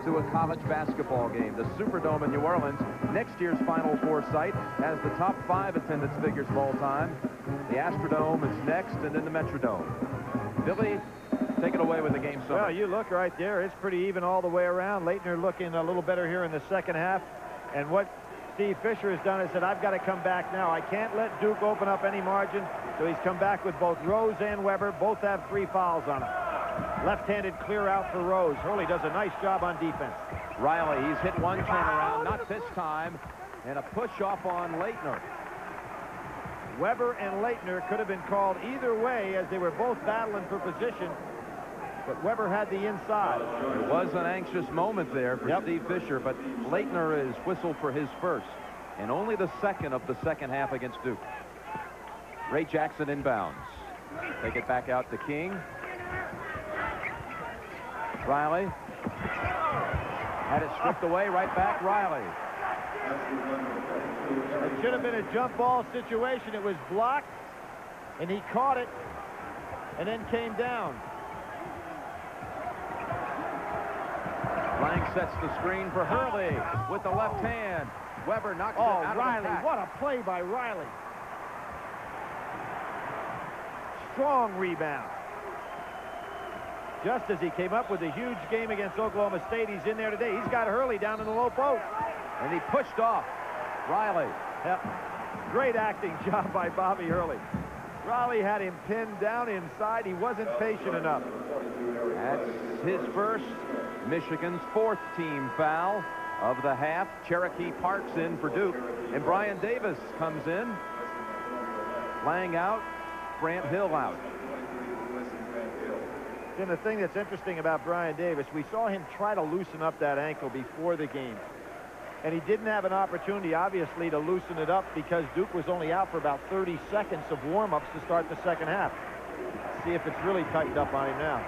A: to a college basketball game. The Superdome in New Orleans, next year's Final Four site, has the top 5 attendance figures of all time. The Astrodome is next, and then the Metrodome. Billy, take it away with the game summary.
C: Well, you look right there. It's pretty even all the way around. Leitner looking a little better here in the second half. And what Steve Fisher has done is said, I've got to come back now. I can't let Duke open up any margin. So he's come back with both Rose and Weber. Both have 3 fouls on them. Left-handed clear out for Rose. Hurley does a nice job on defense.
A: Riley, he's hit one turnaround, not this time, and a push off on Leitner.
C: Weber and Leitner could have been called either way as they were both battling for position, but Weber had the inside.
A: It was an anxious moment there for Steve Fisher, but Leitner is whistled for his first, and only the second of the second half against Duke. Ray Jackson inbounds. Take it back out to King. Riley. Had it stripped away, right back, Riley.
C: It should have been a jump ball situation. It was blocked, and he caught it, and then came down.
A: Lang sets the screen for Hurley with the left hand. Weber knocks it out
C: Riley,
A: of the pack.
C: what a play by Riley. Strong rebound. Just as he came up with a huge game against Oklahoma State, he's in there today. He's got Hurley down in the low post.
A: And he pushed off Riley.
C: Yep. Great acting job by Bobby Hurley. Riley had him pinned down inside. He wasn't patient enough.
A: That's his first, Michigan's 4th team foul of the half. Cherokee Parks in for Duke. And Brian Davis comes in. Lang out, Grant Hill out.
C: And the thing that's interesting about Brian Davis, we saw him try to loosen up that ankle before the game. And he didn't have an opportunity, obviously, to loosen it up because Duke was only out for about 30 seconds of warm-ups to start the second half. See if it's really tightened up on him now.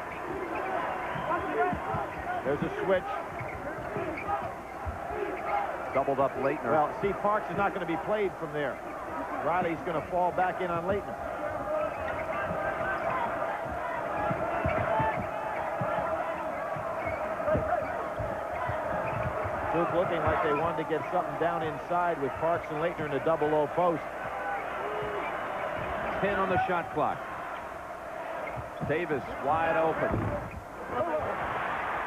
C: There's a switch.
A: Doubled up Leitner.
C: Well, see, Parks is not going to be played from there. Riley's going to fall back in on Leitner. Duke looking like they wanted to get something down inside with Parks and Leitner in the double low post.
A: 10 on the shot clock. Davis wide open.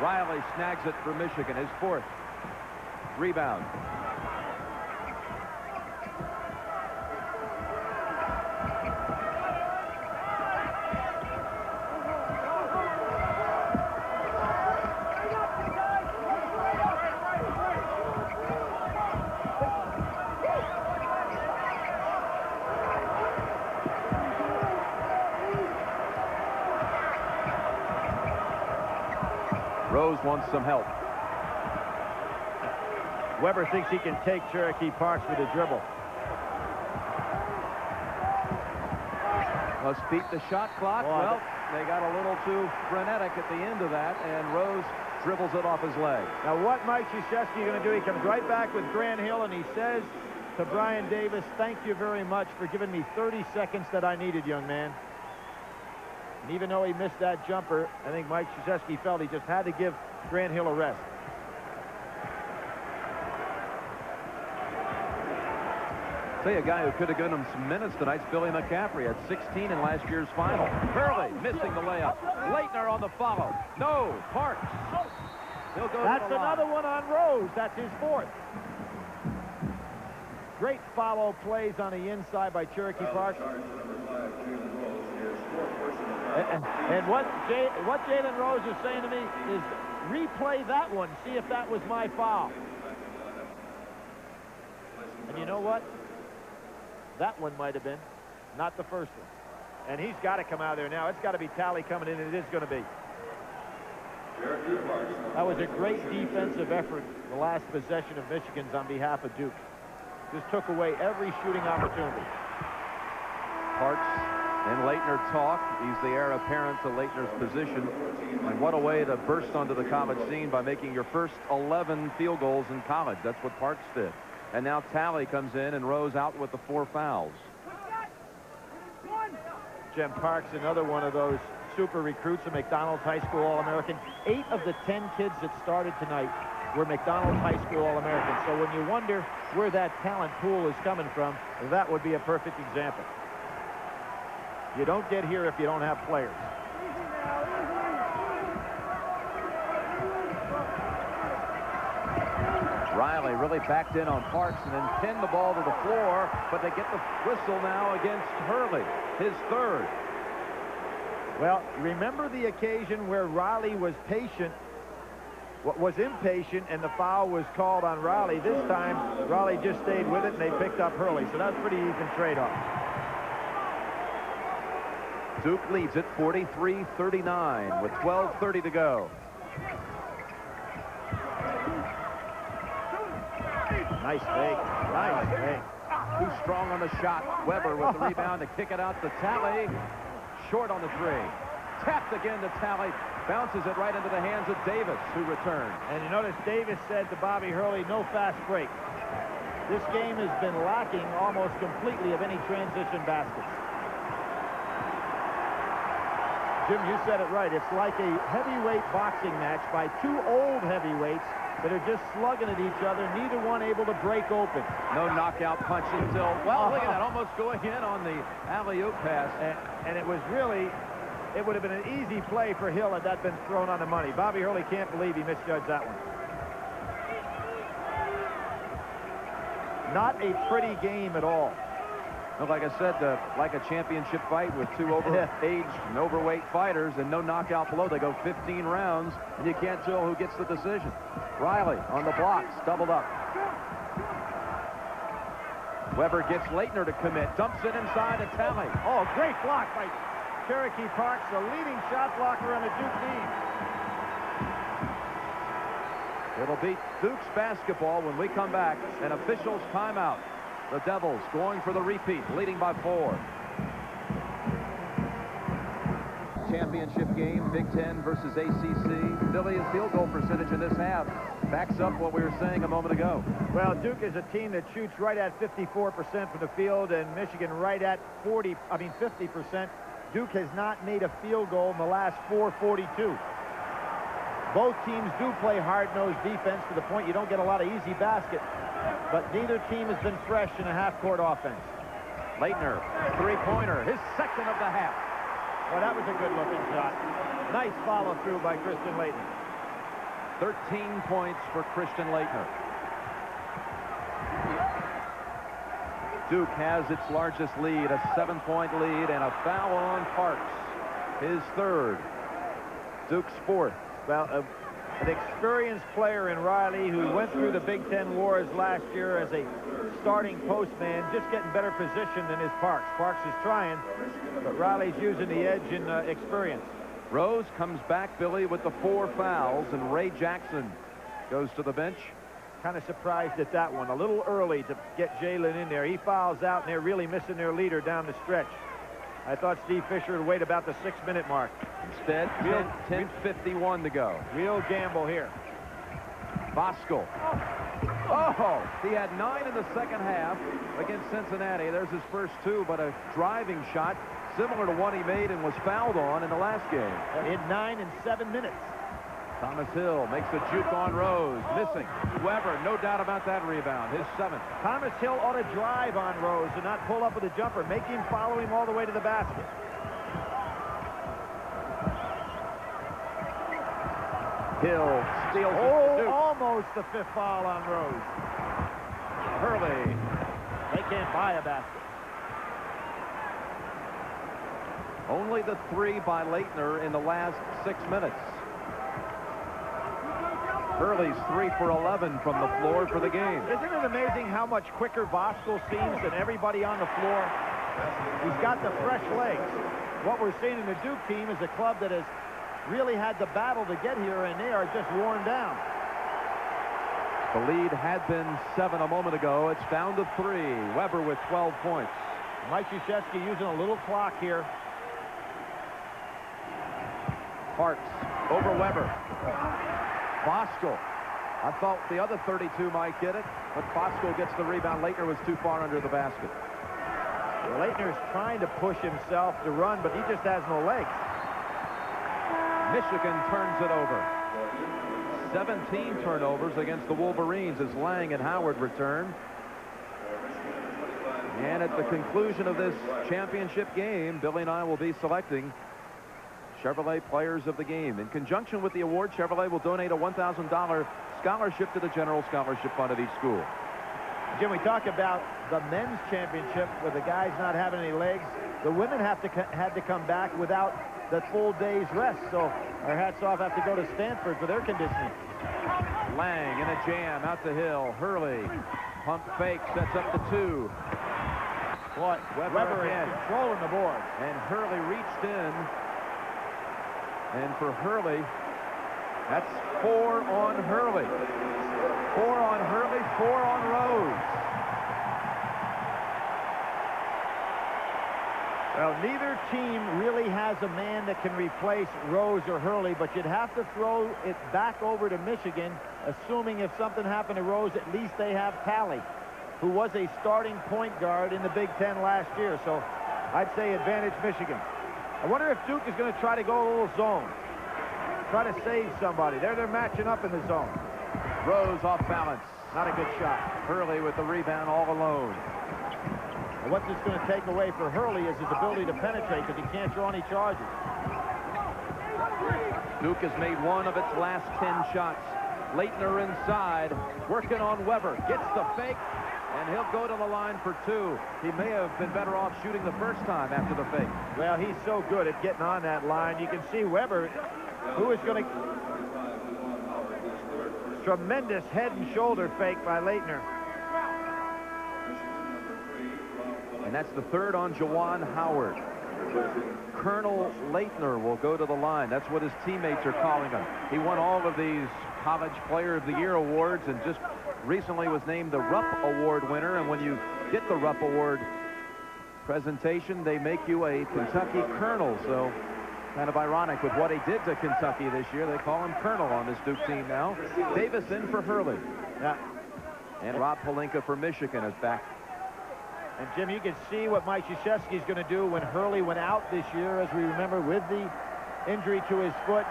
A: Riley snags it for Michigan, his 4th. Rebound. Rose wants some help.
C: Weber thinks he can take Cherokee Parks with a dribble.
A: Must beat the shot clock. Well, they got a little too frenetic at the end of that, and Rose dribbles it off his leg.
C: Now, what Mike Krzyzewski going to do? He comes right back with Grant Hill, and he says to Brian Davis, "Thank you very much for giving me 30 seconds that I needed, young man." And even though he missed that jumper, I think Mike Krzyzewski felt he just had to give Grant Hill a rest.
A: Say a guy who could have given him some minutes tonight's Billy McCaffrey at 16 in last year's final. Hurley missing the layup. Leitner on the follow. No, Parks. He'll go.
C: That's another one on Rose. That's his 4th. Great follow plays on the inside by Cherokee Parks. And what Jalen Rose is saying to me is replay that one, see if that was my foul. And you know what? That one might have been, not the first one. And he's got to come out of there now. It's got to be Talley coming in, and it is going to be. That was a great defensive effort, the last possession of Michigan's on behalf of Duke. Just took away every shooting opportunity.
A: Parks and Leitner talk. He's the heir apparent to Leitner's position. And what a way to burst onto the college scene by making your first 11 field goals in college. That's what Parks did. And now Talley comes in and Rose out with the 4 fouls.
C: Jim Parks, another one of those super recruits, a McDonald's High School All-American. 8 of the 10 kids that started tonight were McDonald's High School All-Americans. So when you wonder where that talent pool is coming from, that would be a perfect example. You don't get here if you don't have players.
A: Riley really backed in on Parks and then pinned the ball to the floor, but they get the whistle now against Hurley, his 3rd.
C: Well, remember the occasion where Riley was impatient, and the foul was called on Riley. This time, Riley just stayed with it, and they picked up Hurley, so that's pretty even trade-off.
A: Duke leads it 43-39 with 12:30 to go.
C: Nice fake. Nice fake.
A: Too strong on the shot. Weber with the rebound to kick it out to Talley. Short on the 3. Tapped again to Talley. Bounces it right into the hands of Davis, who returned.
C: And you notice Davis said to Bobby Hurley, no fast break. This game has been lacking almost completely of any transition baskets. Jim, you said it right. It's like a heavyweight boxing match by 2 old heavyweights that are just slugging at each other, neither one able to break open.
A: No knockout punch until, well, look at that, almost going in on the alley-oop pass.
C: And it was really, it would have been an easy play for Hill had that been thrown on the money. Bobby Hurley can't believe he misjudged that one. Not a pretty game at all.
A: Well, like I said, like a championship fight with 2 overaged and overweight fighters and no knockout below. They go 15 rounds, and you can't tell who gets the decision. Riley on the blocks, doubled up. Weber gets Leitner to commit, dumps it inside to Talley.
C: Oh, great block by Cherokee Parks, the leading shot blocker on the Duke team.
A: It'll be Duke's basketball when we come back. An official's timeout. The Devils going for the repeat, leading by 4. championship game, Big Ten versus ACC. Billy, his field goal percentage in this half backs up what we were saying a moment ago.
C: Well, Duke is a team that shoots right at 54% from the field, and Michigan right at 50%. Duke has not made a field goal in the last 4:42. Both teams do play hard-nosed defense to the point you don't get a lot of easy basket, but neither team has been fresh in a half-court offense.
A: Leitner, three-pointer, his second of the half.
C: Well, that was a good-looking shot. Nice follow-through by Christian Leitner.
A: 13 points for Christian Leitner. Duke has its largest lead, a 7-point lead, and a foul on Parks, his third. Duke's fourth.
C: Well, an experienced player in Riley who went through the Big Ten wars last year as a starting postman, just getting better position than his Parks. Parks is trying, but Riley's using the edge in experience.
A: Rose comes back, Billy, with the 4 fouls, and Ray Jackson goes to the bench.
C: Kind of surprised at that one. A little early to get Jalen in there. He fouls out, and they're really missing their leader down the stretch. I thought Steve Fisher would wait about the 6-minute mark.
A: Instead, 10:51 to go.
C: Real gamble here.
A: Bosco. Oh, he had 9 in the second half against Cincinnati. There's his first 2, but a driving shot similar to one he made and was fouled on in the last game.
C: In 9 and 7 minutes.
A: Thomas Hill makes a juke on Rose, missing. Weber, no doubt about that rebound, his 7th.
C: Thomas Hill ought to drive on Rose and not pull up with a jumper. Make him follow him all the way to the basket.
A: Hill steals it.
C: Oh, almost the 5th foul on Rose.
A: Hurley.
C: They can't buy a basket.
A: Only the 3 by Leitner in the last 6 minutes. Hurley's 3 for 11 from the floor for the game.
C: Isn't it amazing how much quicker Bosco seems than everybody on the floor? He's got the fresh legs. What we're seeing in the Duke team is a club that has really had the battle to get here, and they are just worn down.
A: The lead had been 7 a moment ago. It's down to 3. Weber with 12 points.
C: Mike Krzyzewski using a little clock here.
A: Parks over Weber. Bosco. I thought the other 32 might get it, but Bosco gets the rebound. Leitner was too far under the basket.
C: Well, Leitner's trying to push himself to run, but he just has no legs.
A: Michigan turns it over. 17 turnovers against the Wolverines as Lang and Howard return. And at the conclusion of this championship game, Billy and I will be selecting Chevrolet Players of the Game. In conjunction with the award, Chevrolet will donate a $1,000 scholarship to the General Scholarship Fund of each school.
C: Jim, we talk about the men's championship with the guys not having any legs. The women had to come back without the full day's rest. So our hats off, have to go to Stanford for their conditioning.
A: Lang in a jam out to Hill. Hurley. Pump fake, sets up the 2.
C: Boy, Weber
A: again,
C: controlling the board.
A: And Hurley reached in. And for Hurley, that's 4 on Hurley. 4 on Hurley, 4 on Rose.
C: Well, neither team really has a man that can replace Rose or Hurley, but you'd have to throw it back over to Michigan, assuming if something happened to Rose, at least they have Talley, who was a starting point guard in the Big Ten last year. So I'd say advantage Michigan. I wonder if Duke is going to try to go a little zone. Try to save somebody. They're matching up in the zone.
A: Rose off balance.
C: Not a good shot.
A: Hurley with the rebound all alone.
C: And what this is going to take away for Hurley is his ability to penetrate, because he can't draw any charges.
A: Duke has made 1 of its last 10 shots. Leitner inside, working on Weber. Gets the fake, and he'll go to the line for 2. He may have been better off shooting the first time after the fake.
C: Well, he's so good at getting on that line. You can see Weber, who is going to... Tremendous head and shoulder fake by Leitner.
A: And that's the 3rd on Juwan Howard. Colonel Leitner will go to the line. That's what his teammates are calling him. He won all of these College Player of the Year awards and just recently was named the Rupp Award winner. And when you get the Rupp Award presentation, they make you a Kentucky Colonel. So Kind of ironic with what he did to Kentucky this year. They call him Colonel on this Duke team now. Davis in for Hurley.
C: Yeah.
A: And Rob Pelinka for Michigan is back.
C: And Jim, you can see what Mike Krzyzewski's going to do when Hurley went out this year, as we remember, with the injury to his foot.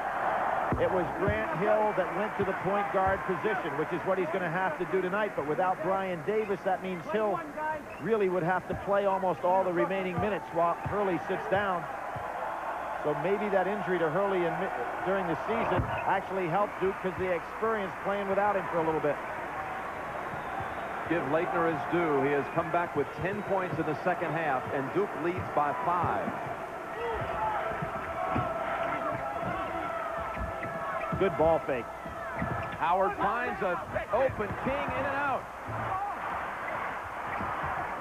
C: It was Grant Hill that went to the point guard position, which is what he's going to have to do tonight. But without Brian Davis, that means Hill really would have to play almost all the remaining minutes while Hurley sits down. So maybe that injury to Hurley during the season actually helped Duke because they experienced playing without him for a little bit.
A: Give Leitner his due. He has come back with 10 points in the second half, and Duke leads by 5.
C: Good ball fake.
A: Howard finds an open King, in and out.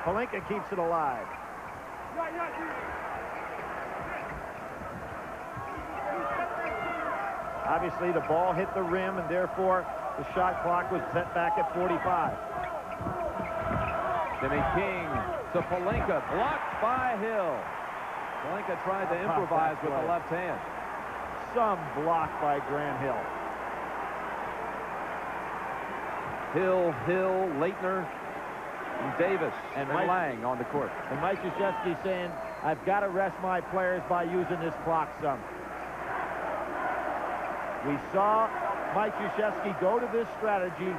C: Pelinka keeps it alive. Obviously, the ball hit the rim, and therefore the shot clock was set back at 45.
A: Jimmy King to Pelinka, blocked by Hill. Pelinka tried to improvise with the left hand.
C: Some block by Grant Hill.
A: Hill, Leitner, and Davis, and Lang on the court.
C: And Mike Krzyzewski saying, I've got to rest my players by using this clock some. We saw Mike Krzyzewski go to this strategy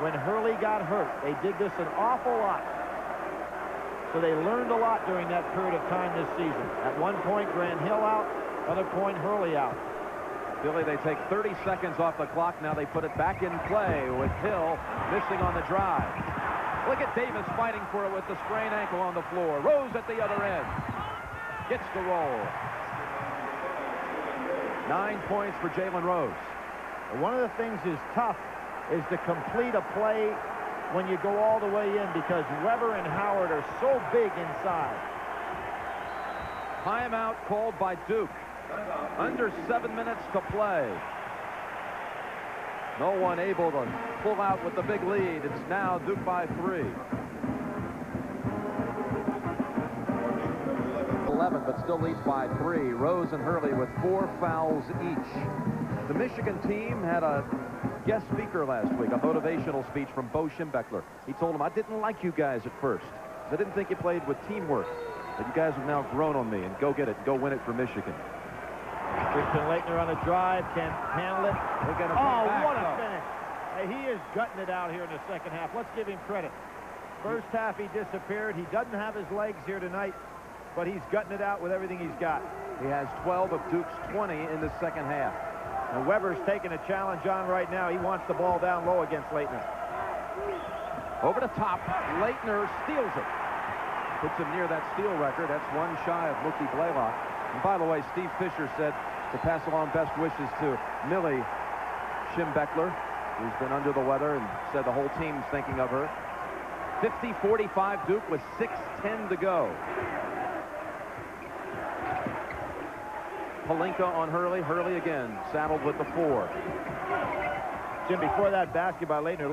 C: when Hurley got hurt. They did this an awful lot. So they learned a lot during that period of time this season. At one point, Grant Hill out. Other point, Hurley out.
A: Billy, they take 30 seconds off the clock. Now they put it back in play with Hill missing on the drive. Look at Davis fighting for it with the sprained ankle on the floor. Rose at the other end. Gets the roll. 9 points for Jalen Rose.
C: One of the things is tough is to complete a play when you go all the way in because Weber and Howard are so big inside.
A: Timeout called by Duke. Under 7 minutes to play. No one able to pull out with the big lead. It's now Duke by 3. 11, but still leads by 3. Rose and Hurley with 4 fouls each. The Michigan team had a guest speaker last week, a motivational speech from Bo Schembechler. He told him, I didn't like you guys at first. I didn't think you played with teamwork. But you guys have now grown on me, and go get it. Go win it for Michigan.
C: Christian Leitner on a drive, can't handle it. What a finish. Hey, he is gutting it out here in the second half. Let's give him credit. First half he disappeared. He doesn't have his legs here tonight, but he's gutting it out with everything he's got.
A: He has 12 of Duke's 20 in the second half.
C: And Weber's taking a challenge on right now. He wants the ball down low against Leitner.
A: Over the top, Leitner steals it. Puts him near that steal record. That's one shy of Mookie Blaylock. And by the way, Steve Fisher said to pass along best wishes to Millie Schembechler, who's been under the weather, and said the whole team's thinking of her. 50-45 Duke with 6:10 to go. Pelinka on Hurley. Hurley again, saddled with the 4.
C: Jim, before that basket by Leitner,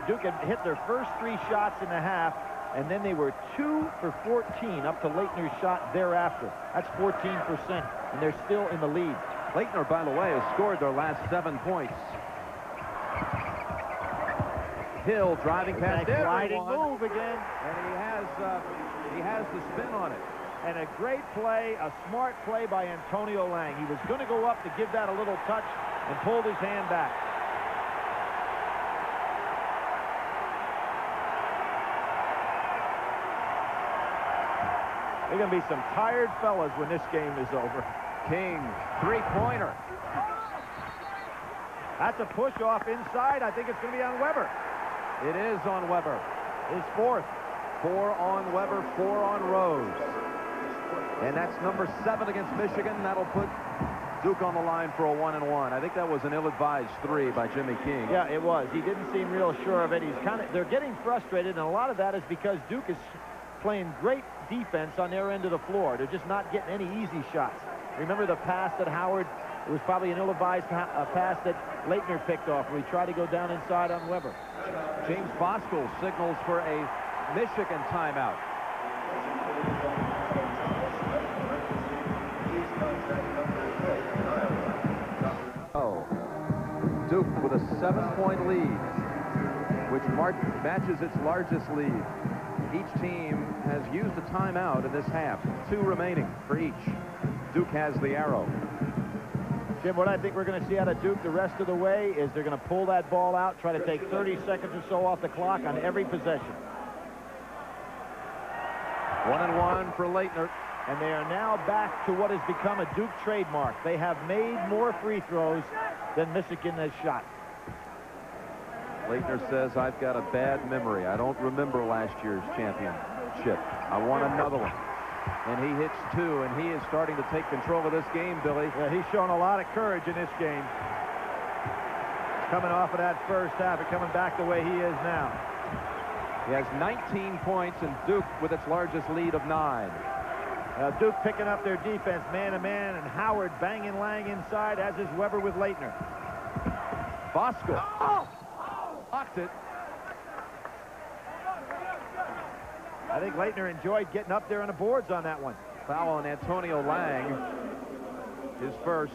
C: Duke had hit their first 3 shots in the half, and then they were 2 for 14 up to Leitner's shot thereafter. That's 14%, and they're still in the lead.
A: Leitner, by the way, has scored their last 7 points. Hill driving past
C: sliding move again,
A: and he has the spin on it.
C: And a great play, a smart play by Antonio Lang. He was going to go up to give that a little touch and pulled his hand back. There are going to be some tired fellas when this game is over.
A: King, 3-pointer.
C: That's a push off inside. I think it's going to be on Weber.
A: It is on Weber.
C: His 4th.
A: 4 on Weber, 4 on Rose. And that's number 7 against Michigan. That'll put Duke on the line for a 1-and-1. I think that was an ill-advised 3 by Jimmy King.
C: Yeah, it was. He didn't seem real sure of it. They're getting frustrated, and a lot of that is because Duke is playing great defense on their end of the floor. They're just not getting any easy shots. Remember the pass that Howard, it was probably an ill-advised pass that Leitner picked off where he tried to go down inside on Weber.
A: James Bosco signals for a Michigan timeout. Oh, Duke with a 7-point lead, which matches its largest lead. Each team has used a timeout in this half. 2 remaining for each. Duke has the arrow.
C: Jim, what I think we're going to see out of Duke the rest of the way is they're going to pull that ball out, try to take 30 seconds or so off the clock on every possession.
A: 1-1 for Leitner.
C: And they are now back to what has become a Duke trademark. They have made more free throws than Michigan has shot.
A: Leitner says, I've got a bad memory. I don't remember last year's championship. I want another one. And he hits 2, and he is starting to take control of this game, Billy.
C: Yeah, he's shown a lot of courage in this game. Coming off of that first half and coming back the way he is now.
A: He has 19 points, and Duke with its largest lead of 9.
C: Duke picking up their defense man-to-man, and Howard banging Lang inside, as is Weber with Leitner.
A: Bosco. Oh! Blocked it.
C: I think Leitner enjoyed getting up there on the boards on that one.
A: Foul on Antonio Lang. His first.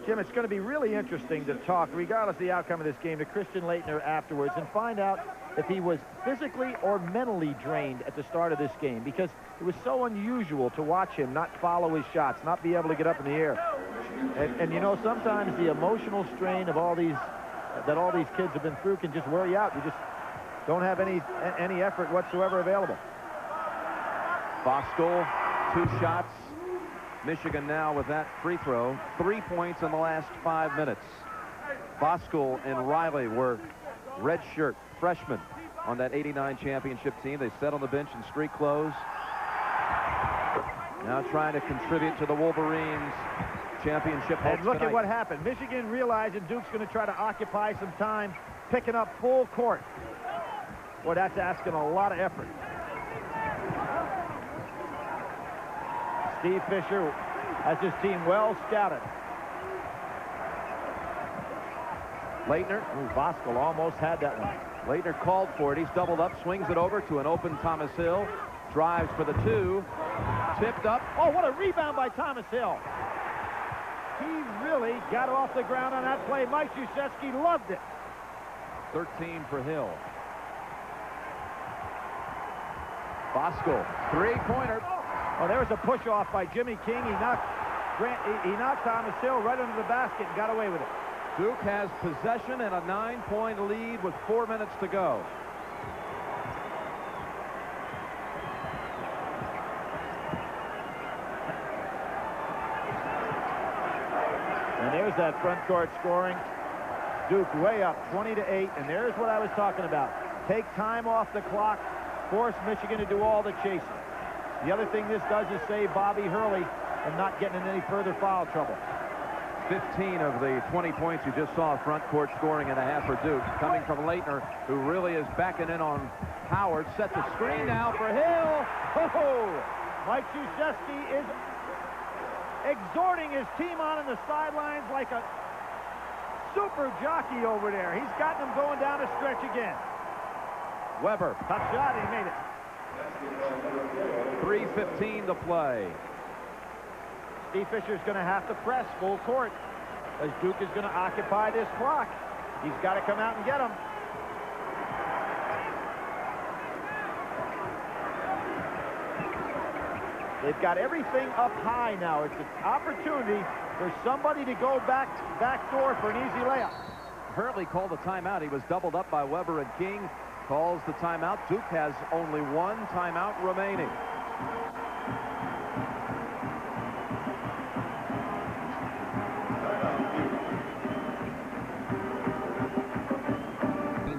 C: Jim, it's going to be really interesting to talk, regardless of the outcome of this game, to Christian Leitner afterwards and find out if he was physically or mentally drained at the start of this game, because it was so unusual to watch him not follow his shots, not be able to get up in the air. And you know, sometimes the emotional strain of all these kids have been through can just wear you out. You just don't have any effort whatsoever available.
A: Bosco, 2 shots. Michigan now with that free throw. 3 points in the last 5 minutes. Bosco and Riley were redshirt freshmen on that '89 championship team. They sat on the bench in street clothes. Now trying to contribute to the Wolverines championship hopes
C: And look
A: tonight.
C: at what happened. Michigan realizing Duke's going to try to occupy some time, picking up full court. Boy, that's asking a lot of effort. Steve Fisher has his team well scouted.
A: Leitner.
C: Ooh, Bosco almost had that one.
A: Leitner called for it. He's doubled up, swings it over to an open Thomas Hill. Drives for the 2. Tipped up.
C: Oh, what a rebound by Thomas Hill. He really got off the ground on that play. Mike Krzyzewski loved it.
A: 13 for Hill. Bosco, 3-pointer.
C: Oh, there was a push-off by Jimmy King. He knocked Thomas Hill right under the basket and got away with it.
A: Duke has possession and a 9-point lead with 4 minutes to go.
C: And there's that front court scoring. Duke way up 20-8, and there's what I was talking about. Take time off the clock, force Michigan to do all the chasing. The other thing this does is save Bobby Hurley from not getting in any further foul trouble.
A: 15 of the 20 points you just saw front court scoring and a half for Duke, coming from Leitner, who really is backing in on Howard. Set the screen now for Hill. Oh!
C: Mike Krzyzewski is exhorting his team on the sidelines like a super jockey over there. He's gotten them going down a stretch again.
A: Weber.
C: Tough shot, he made it.
A: 3:15 to play.
C: Steve Fisher's going to have to press full court as Duke is going to occupy this clock. He's got to come out and get them. They've got everything up high now. It's an opportunity for somebody to go back door for an easy layup.
A: Hurley called the timeout. He was doubled up by Weber and King. Calls the timeout. Duke has only 1 timeout remaining.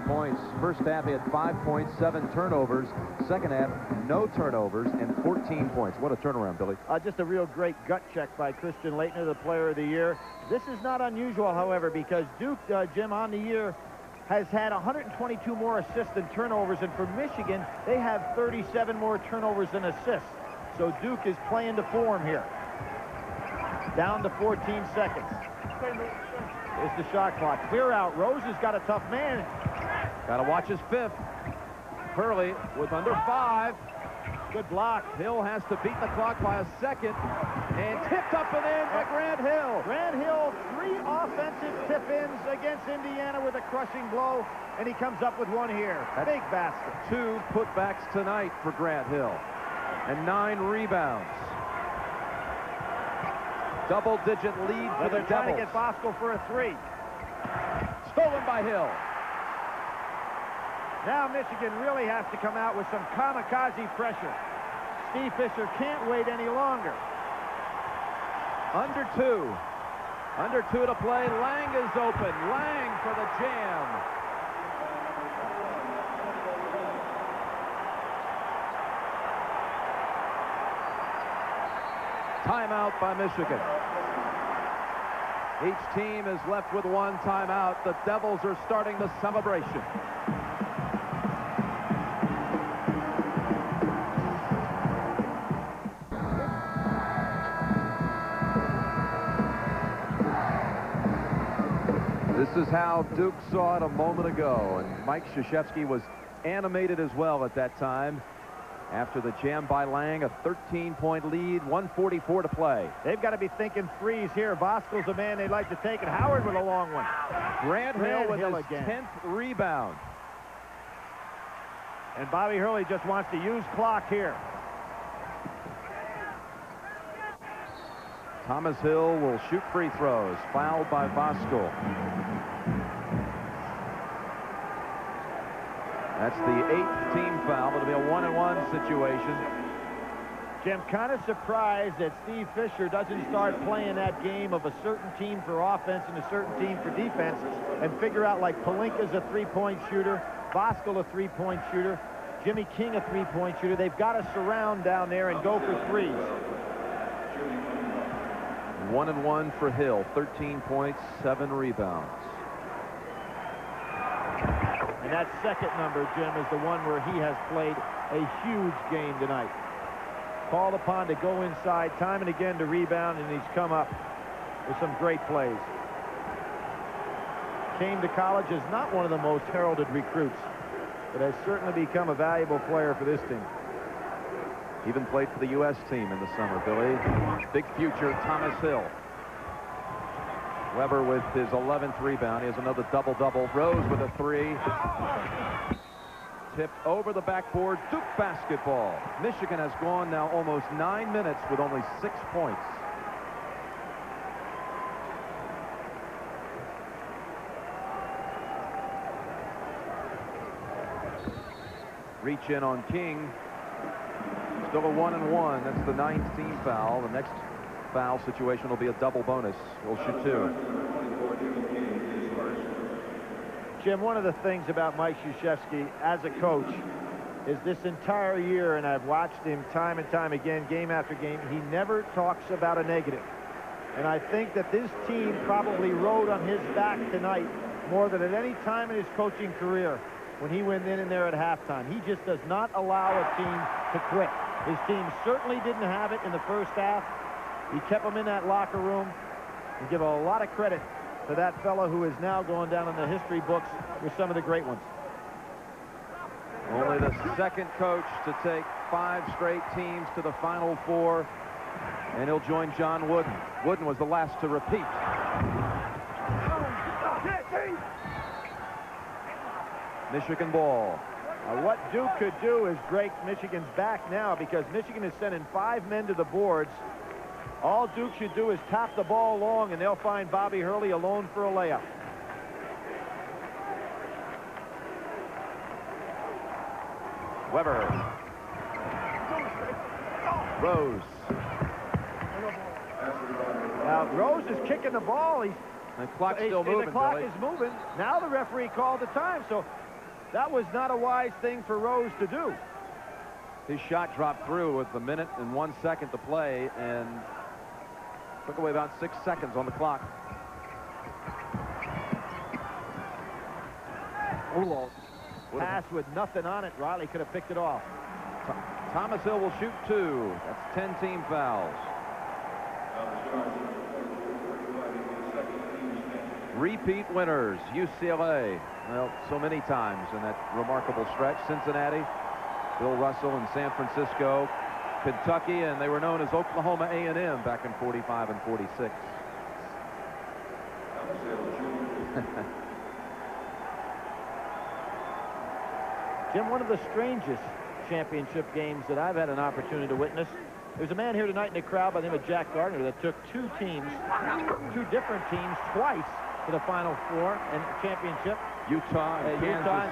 A: Points. First half, he had 5 points, 7 turnovers. Second half, no turnovers and 14 points. What a turnaround, Billy.
C: Just a real great gut check by Christian Leitner, the player of the year. This is not unusual, however, because Duke, Jim, on the year has had 122 more assists than turnovers, and for Michigan, they have 37 more turnovers than assists. So Duke is playing to form here. Down to 14 seconds. There's the shot clock. Clear out. Rose has got a tough man.
A: Got to watch his 5th. Hurley with under 5.
C: Good block.
A: Hill has to beat the clock by a second. And tipped up and in by Grant Hill.
C: Grant Hill, 3 offensive tip-ins against Indiana with a crushing blow, and he comes up with one here. Big basket.
A: 2 putbacks tonight for Grant Hill. And 9 rebounds. Double-digit lead for the
C: They're trying to
A: Devils.
C: get Bosco for a 3.
A: Stolen by Hill.
C: Now Michigan really has to come out with some kamikaze pressure. Steve Fisher can't wait any longer.
A: Under 2. Under 2 to play. Lang is open. Lang for the jam. Timeout by Michigan. Each team is left with 1 timeout. The Devils are starting the celebration. This is how Duke saw it a moment ago, and Mike Krzyzewski was animated as well at that time. After the jam by Lang, a 13-point lead, 1:44 to play.
C: They've got to be thinking threes here. Bosco's a man they'd like to take, and Howard with a long one.
A: Grant Hill with his
C: again.
A: 10th rebound.
C: And Bobby Hurley just wants to use clock here.
A: Thomas Hill will shoot free throws, fouled by Bosco. That's the 8th team foul. It'll be a 1-on-1 situation.
C: Jim, kind of surprised that Steve Fisher doesn't start playing that game of a certain team for offense and a certain team for defense and figure out like Pelinka's a 3-point shooter, Bosco a 3-point shooter, Jimmy King a 3-point shooter. They've got to surround down there and go for threes.
A: 1-and-1 for Hill, 13 points, 7 rebounds.
C: And that second number, Jim, is the one where he has played a huge game tonight. Called upon to go inside time and again to rebound, and he's come up with some great plays. Came to college as not one of the most heralded recruits, but has certainly become a valuable player for this team.
A: Even played for the U.S. team in the summer, Billy. Big future, Thomas Hill. Weber with his 11th rebound. He has another double-double. Rose with a 3. Tipped over the backboard. Duke basketball. Michigan has gone now almost 9 minutes with only 6 points. Reach in on King. Still a 1-and-1. That's the 9th team foul. The next foul situation will be a double bonus. He'll shoot 2.
C: Jim, one of the things about Mike Krzyzewski as a coach is this entire year, and I've watched him time and time again, game after game, he never talks about a negative. And I think that this team probably rode on his back tonight more than at any time in his coaching career when he went in there at halftime. He just does not allow a team to quit. His team certainly didn't have it in the first half. He kept them in that locker room, and give a lot of credit to that fellow who is now going down in the history books with some of the great ones.
A: Only the second coach to take 5 straight teams to the Final Four, and he'll join John Wooden. Wooden was the last to repeat. Michigan ball.
C: What Duke could do is break Michigan's back now, because Michigan is sending 5 men to the boards. All Duke should do is tap the ball long, and they'll find Bobby Hurley alone for a layup.
A: Weber. Rose.
C: Now, Rose is kicking the ball.
A: The clock's still moving,
C: The clock
A: Billy.
C: is moving. Now the referee called the time, so that was not a wise thing for Rose to do.
A: His shot dropped through with a minute and 1 second to play, and took away about 6 seconds on the clock.
C: Pass with nothing on it. Riley could have picked it off.
A: Thomas Hill will shoot 2. That's 10 team fouls. Repeat winners, UCLA. Well, so many times in that remarkable stretch. Cincinnati, Bill Russell in San Francisco, Kentucky, and they were known as Oklahoma A&M back in 45 and 46.
C: Jim, one of the strangest championship games that I've had an opportunity to witness. There's a man here tonight in the crowd by the name of Jack Gardner that took two different teams twice to the Final Four and championship.
A: Utah and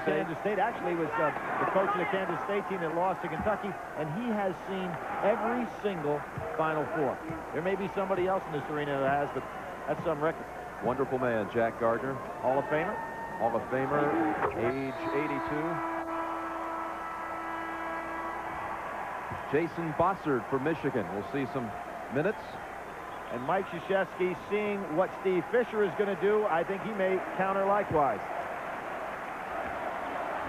C: Kansas State. Actually, was the coach of the Kansas State team that lost to Kentucky, and he has seen every single Final Four. There may be somebody else in this arena that has, but that's some record.
A: Wonderful man, Jack Gardner.
C: Hall of Famer.
A: Hall of Famer, age 82. Jason Bossard for Michigan. We'll see some minutes.
C: And Mike Krzyzewski, seeing what Steve Fisher is going to do, I think he may counter likewise.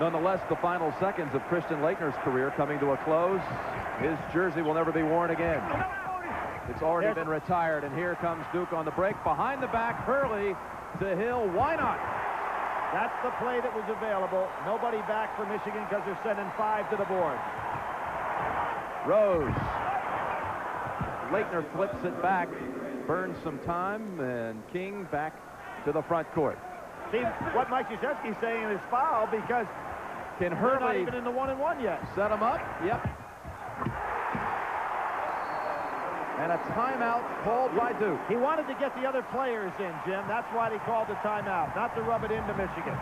A: Nonetheless, the final seconds of Christian Laettner's career coming to a close. His jersey will never be worn again. It's already been retired, and here comes Duke on the break. Behind the back, Hurley to Hill. Why not?
C: That's the play that was available. Nobody back for Michigan because they're sending 5 to the board.
A: Rose. Laettner flips it back, burns some time, and King back to the front court.
C: See what Mike Krzyzewski's saying is foul because
A: can
C: they're
A: Hurley
C: not even in the 1-and-1 yet.
A: Set him up? Yep. And a timeout called by Duke.
C: He wanted to get the other players in, Jim. That's why they called the timeout, not to rub it into Michigan.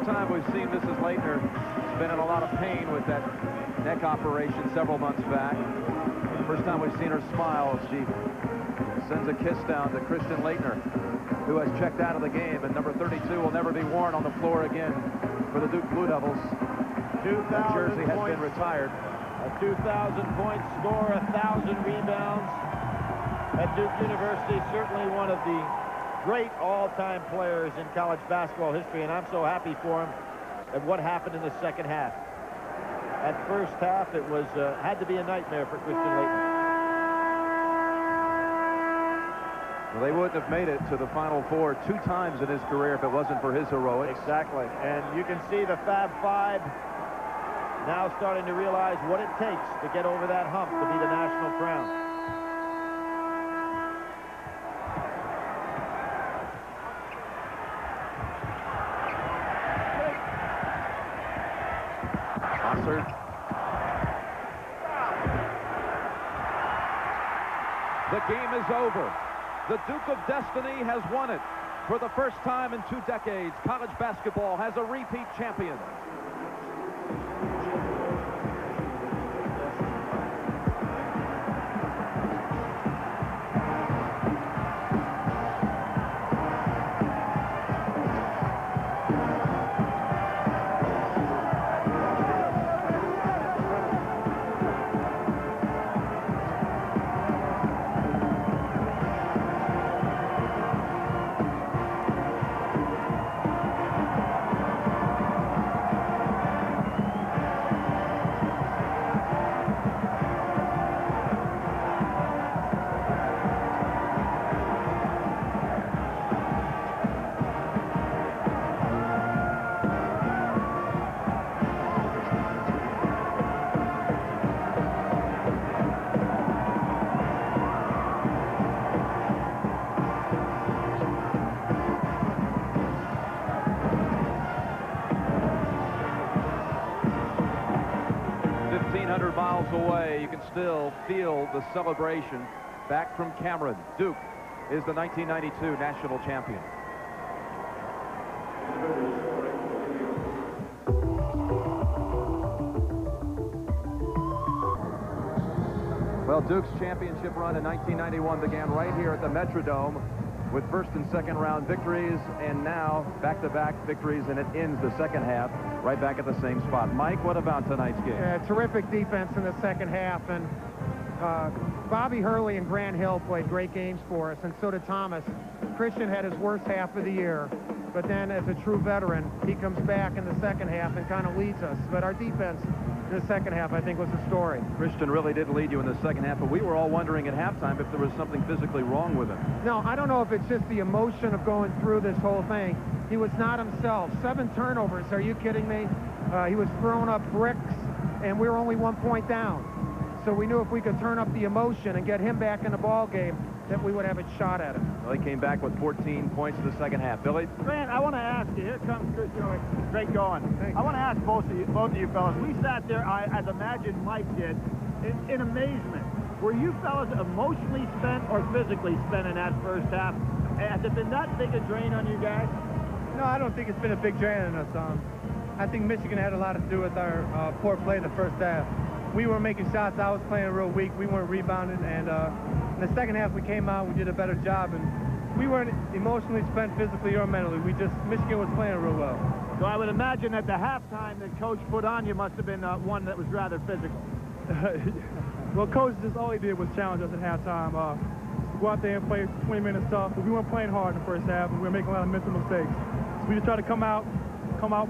A: Time we've seen Mrs. Laettner has been in a lot of pain with that neck operation several months back. The first time we've seen her smile, she sends a kiss down to Christian Laettner, who has checked out of the game, and number 32 will never be worn on the floor again for the Duke Blue Devils. That jersey has been retired.
C: A 2,000-point score, 1,000 rebounds at Duke University. Certainly one of the great all-time players in college basketball history, and I'm so happy for him at what happened in the second half. At first half, it was had to be a nightmare for Christian Laettner.
A: Well, they wouldn't have made it to the Final Four 2 times in his career if it wasn't for his heroics.
C: Exactly, and you can see the Fab Five now starting to realize what it takes to get over that hump to be the national crown.
A: The game is over. The Duke of Destiny has won it. For the first time in 2 decades, college basketball has a repeat champion. away, you can still feel the celebration back from Cameron. Duke is the 1992 national champion. Well, Duke's championship run in 1991 began right here at the Metrodome with first and second round victories, and now back-to-back victories, and it ends the second half right back at the same spot. Mike, what about tonight's game?
G: Yeah, terrific defense in the second half, and Bobby Hurley and Grant Hill played great games for us, and so did Thomas. Christian had his worst half of the year, but then as a true veteran, he comes back in the second half and kind of leads us. But our defense in the second half, I think, was a story.
A: Christian really did lead you in the second half, but we were all wondering at halftime if there was something physically wrong with him.
G: No, I don't know if it's just the emotion of going through this whole thing. He was not himself. 7 turnovers, are you kidding me? He was throwing up bricks, and we were only 1 point down. So we knew if we could turn up the emotion and get him back in the ball game, that we would have a shot at him.
A: Well, he came back with 14 points in the second half. Billy?
C: Grant, I want to ask you, here comes Chris Joey. Great going.
G: Thanks.
C: I want to ask both of you fellas. We sat there, as Imagine Mike did, in amazement. Were you fellas emotionally spent or physically spent in that first half? Has it been that big a drain on you guys?
H: No, I don't think it's been a big drain on us. I think Michigan had a lot to do with our poor play in the first half. We weren't making shots. I was playing real weak. We weren't rebounding. And in the second half, we came out. We did a better job. And we weren't emotionally spent physically or mentally. Michigan was playing real well.
C: So I would imagine that the halftime that Coach put on you must have been one that was rather physical.
H: Well, Coach, just all he did was challenge us at halftime. Go out there and play 20 minutes tough. But we weren't playing hard in the first half, and we were making a lot of mental mistakes. So we just tried to come out,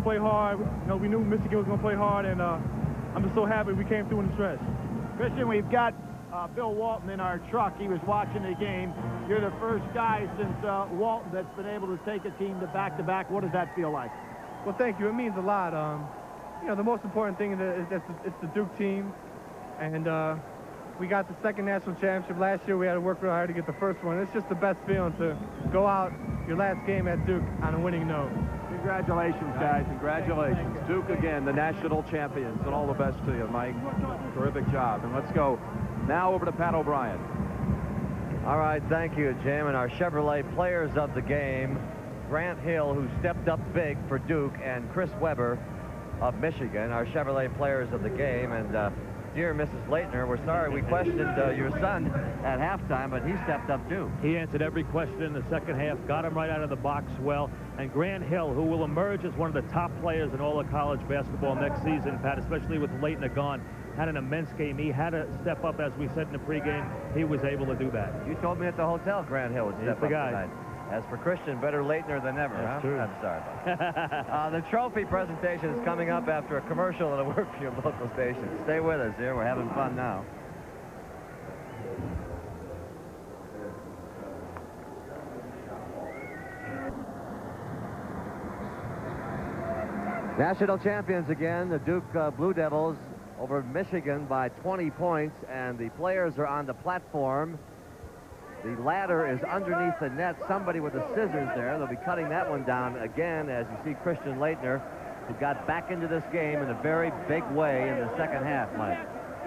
H: play hard. You know, we knew Michigan was going to play hard, and I'm just so happy we came through in the stretch.
C: Christian, we've got Bill Walton in our truck. He was watching the game. You're the first guy since Walton that's been able to take a team to back-to-back. What does that feel like?
H: Well, thank you. It means a lot. You know, the most important thing is that it's the Duke team, and we got the second national championship. Last year we had to work real hard to get the first one. It's just the best feeling to go out your last game at Duke on a winning note.
C: Congratulations, guys.
A: Congratulations. Duke again, the national champions, and all the best to you, Mike. Terrific job. And let's go now over to Pat O'Brien.
I: All right, thank you, Jim. And our Chevrolet players of the game, Grant Hill, who stepped up big for Duke, and Chris Webber of Michigan, our Chevrolet players of the game. And dear Mrs. Leitner, we're sorry we questioned your son at halftime, but he stepped up too.
J: He answered every question in the second half, got him right out of the box well. And Grant Hill, who will emerge as one of the top players in all of college basketball next season, Pat, especially with Leitner gone, had an immense game. He had to step up, as we said in the pregame. He was able to do that.
I: You told me at the hotel Grant Hill would step up tonight. As for Christian, better Leitner than never.
J: That's true.
I: I'm sorry about that. The trophy presentation is coming up after a commercial and a word for your local station. Stay with us here. We're having fun now. National champions again, the Duke Blue Devils over Michigan by 20 points, and the players are on the platform. The ladder is underneath the net. Somebody with the scissors there. They'll be cutting that one down again as you see Christian Leitner, who got back into this game in a very big way in the second half, Mike.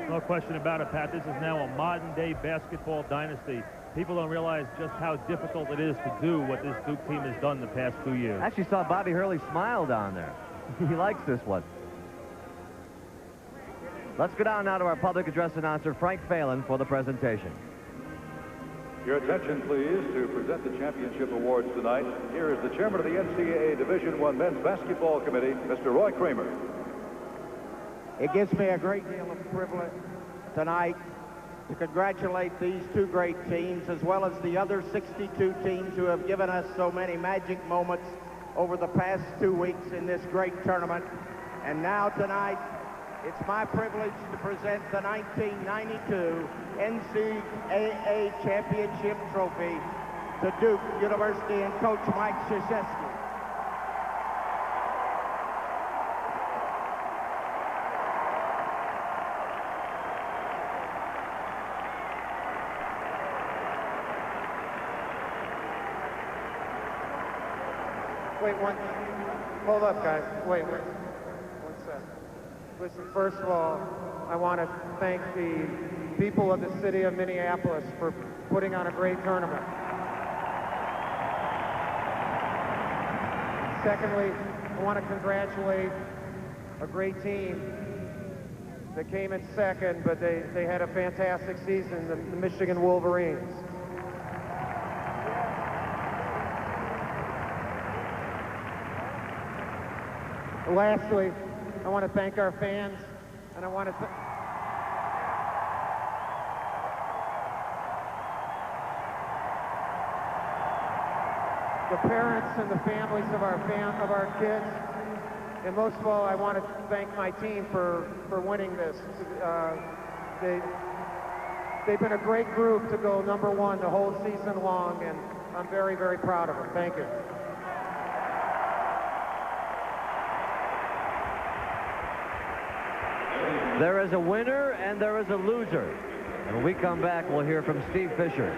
J: No question about it, Pat. This is now a modern-day basketball dynasty. People don't realize just how difficult it is to do what this Duke team has done the past 2 years.
I: I actually saw Bobby Hurley smile down there. He likes this one. Let's go down now to our public address announcer, Frank Phelan, for the presentation.
B: Your attention, please, to present the championship awards tonight. Here is the chairman of the NCAA Division I Men's Basketball Committee, Mr. Roy Kramer.
K: It gives me a great deal of privilege tonight to congratulate these two great teams, as well as the other 62 teams who have given us so many magic moments over the past 2 weeks in this great tournament. And now tonight, it's my privilege to present the 1992 NCAA Championship Trophy to Duke University and Coach Mike Krzyzewski.
G: Wait, hold up, guys. Wait. One second. Listen, first of all, I want to thank the people of the city of Minneapolis for putting on a great tournament. Secondly, I want to congratulate a great team that came in second, but they had a fantastic season, the Michigan Wolverines. Lastly, I want to thank our fans, and I want to the parents and the families of our kids, and most of all, I want to thank my team for winning this. They've been a great group to go #1 the whole season long, and I'm very, very proud of them. Thank you.
I: There is a winner and there is a loser. And when we come back, we'll hear from Steve Fisher.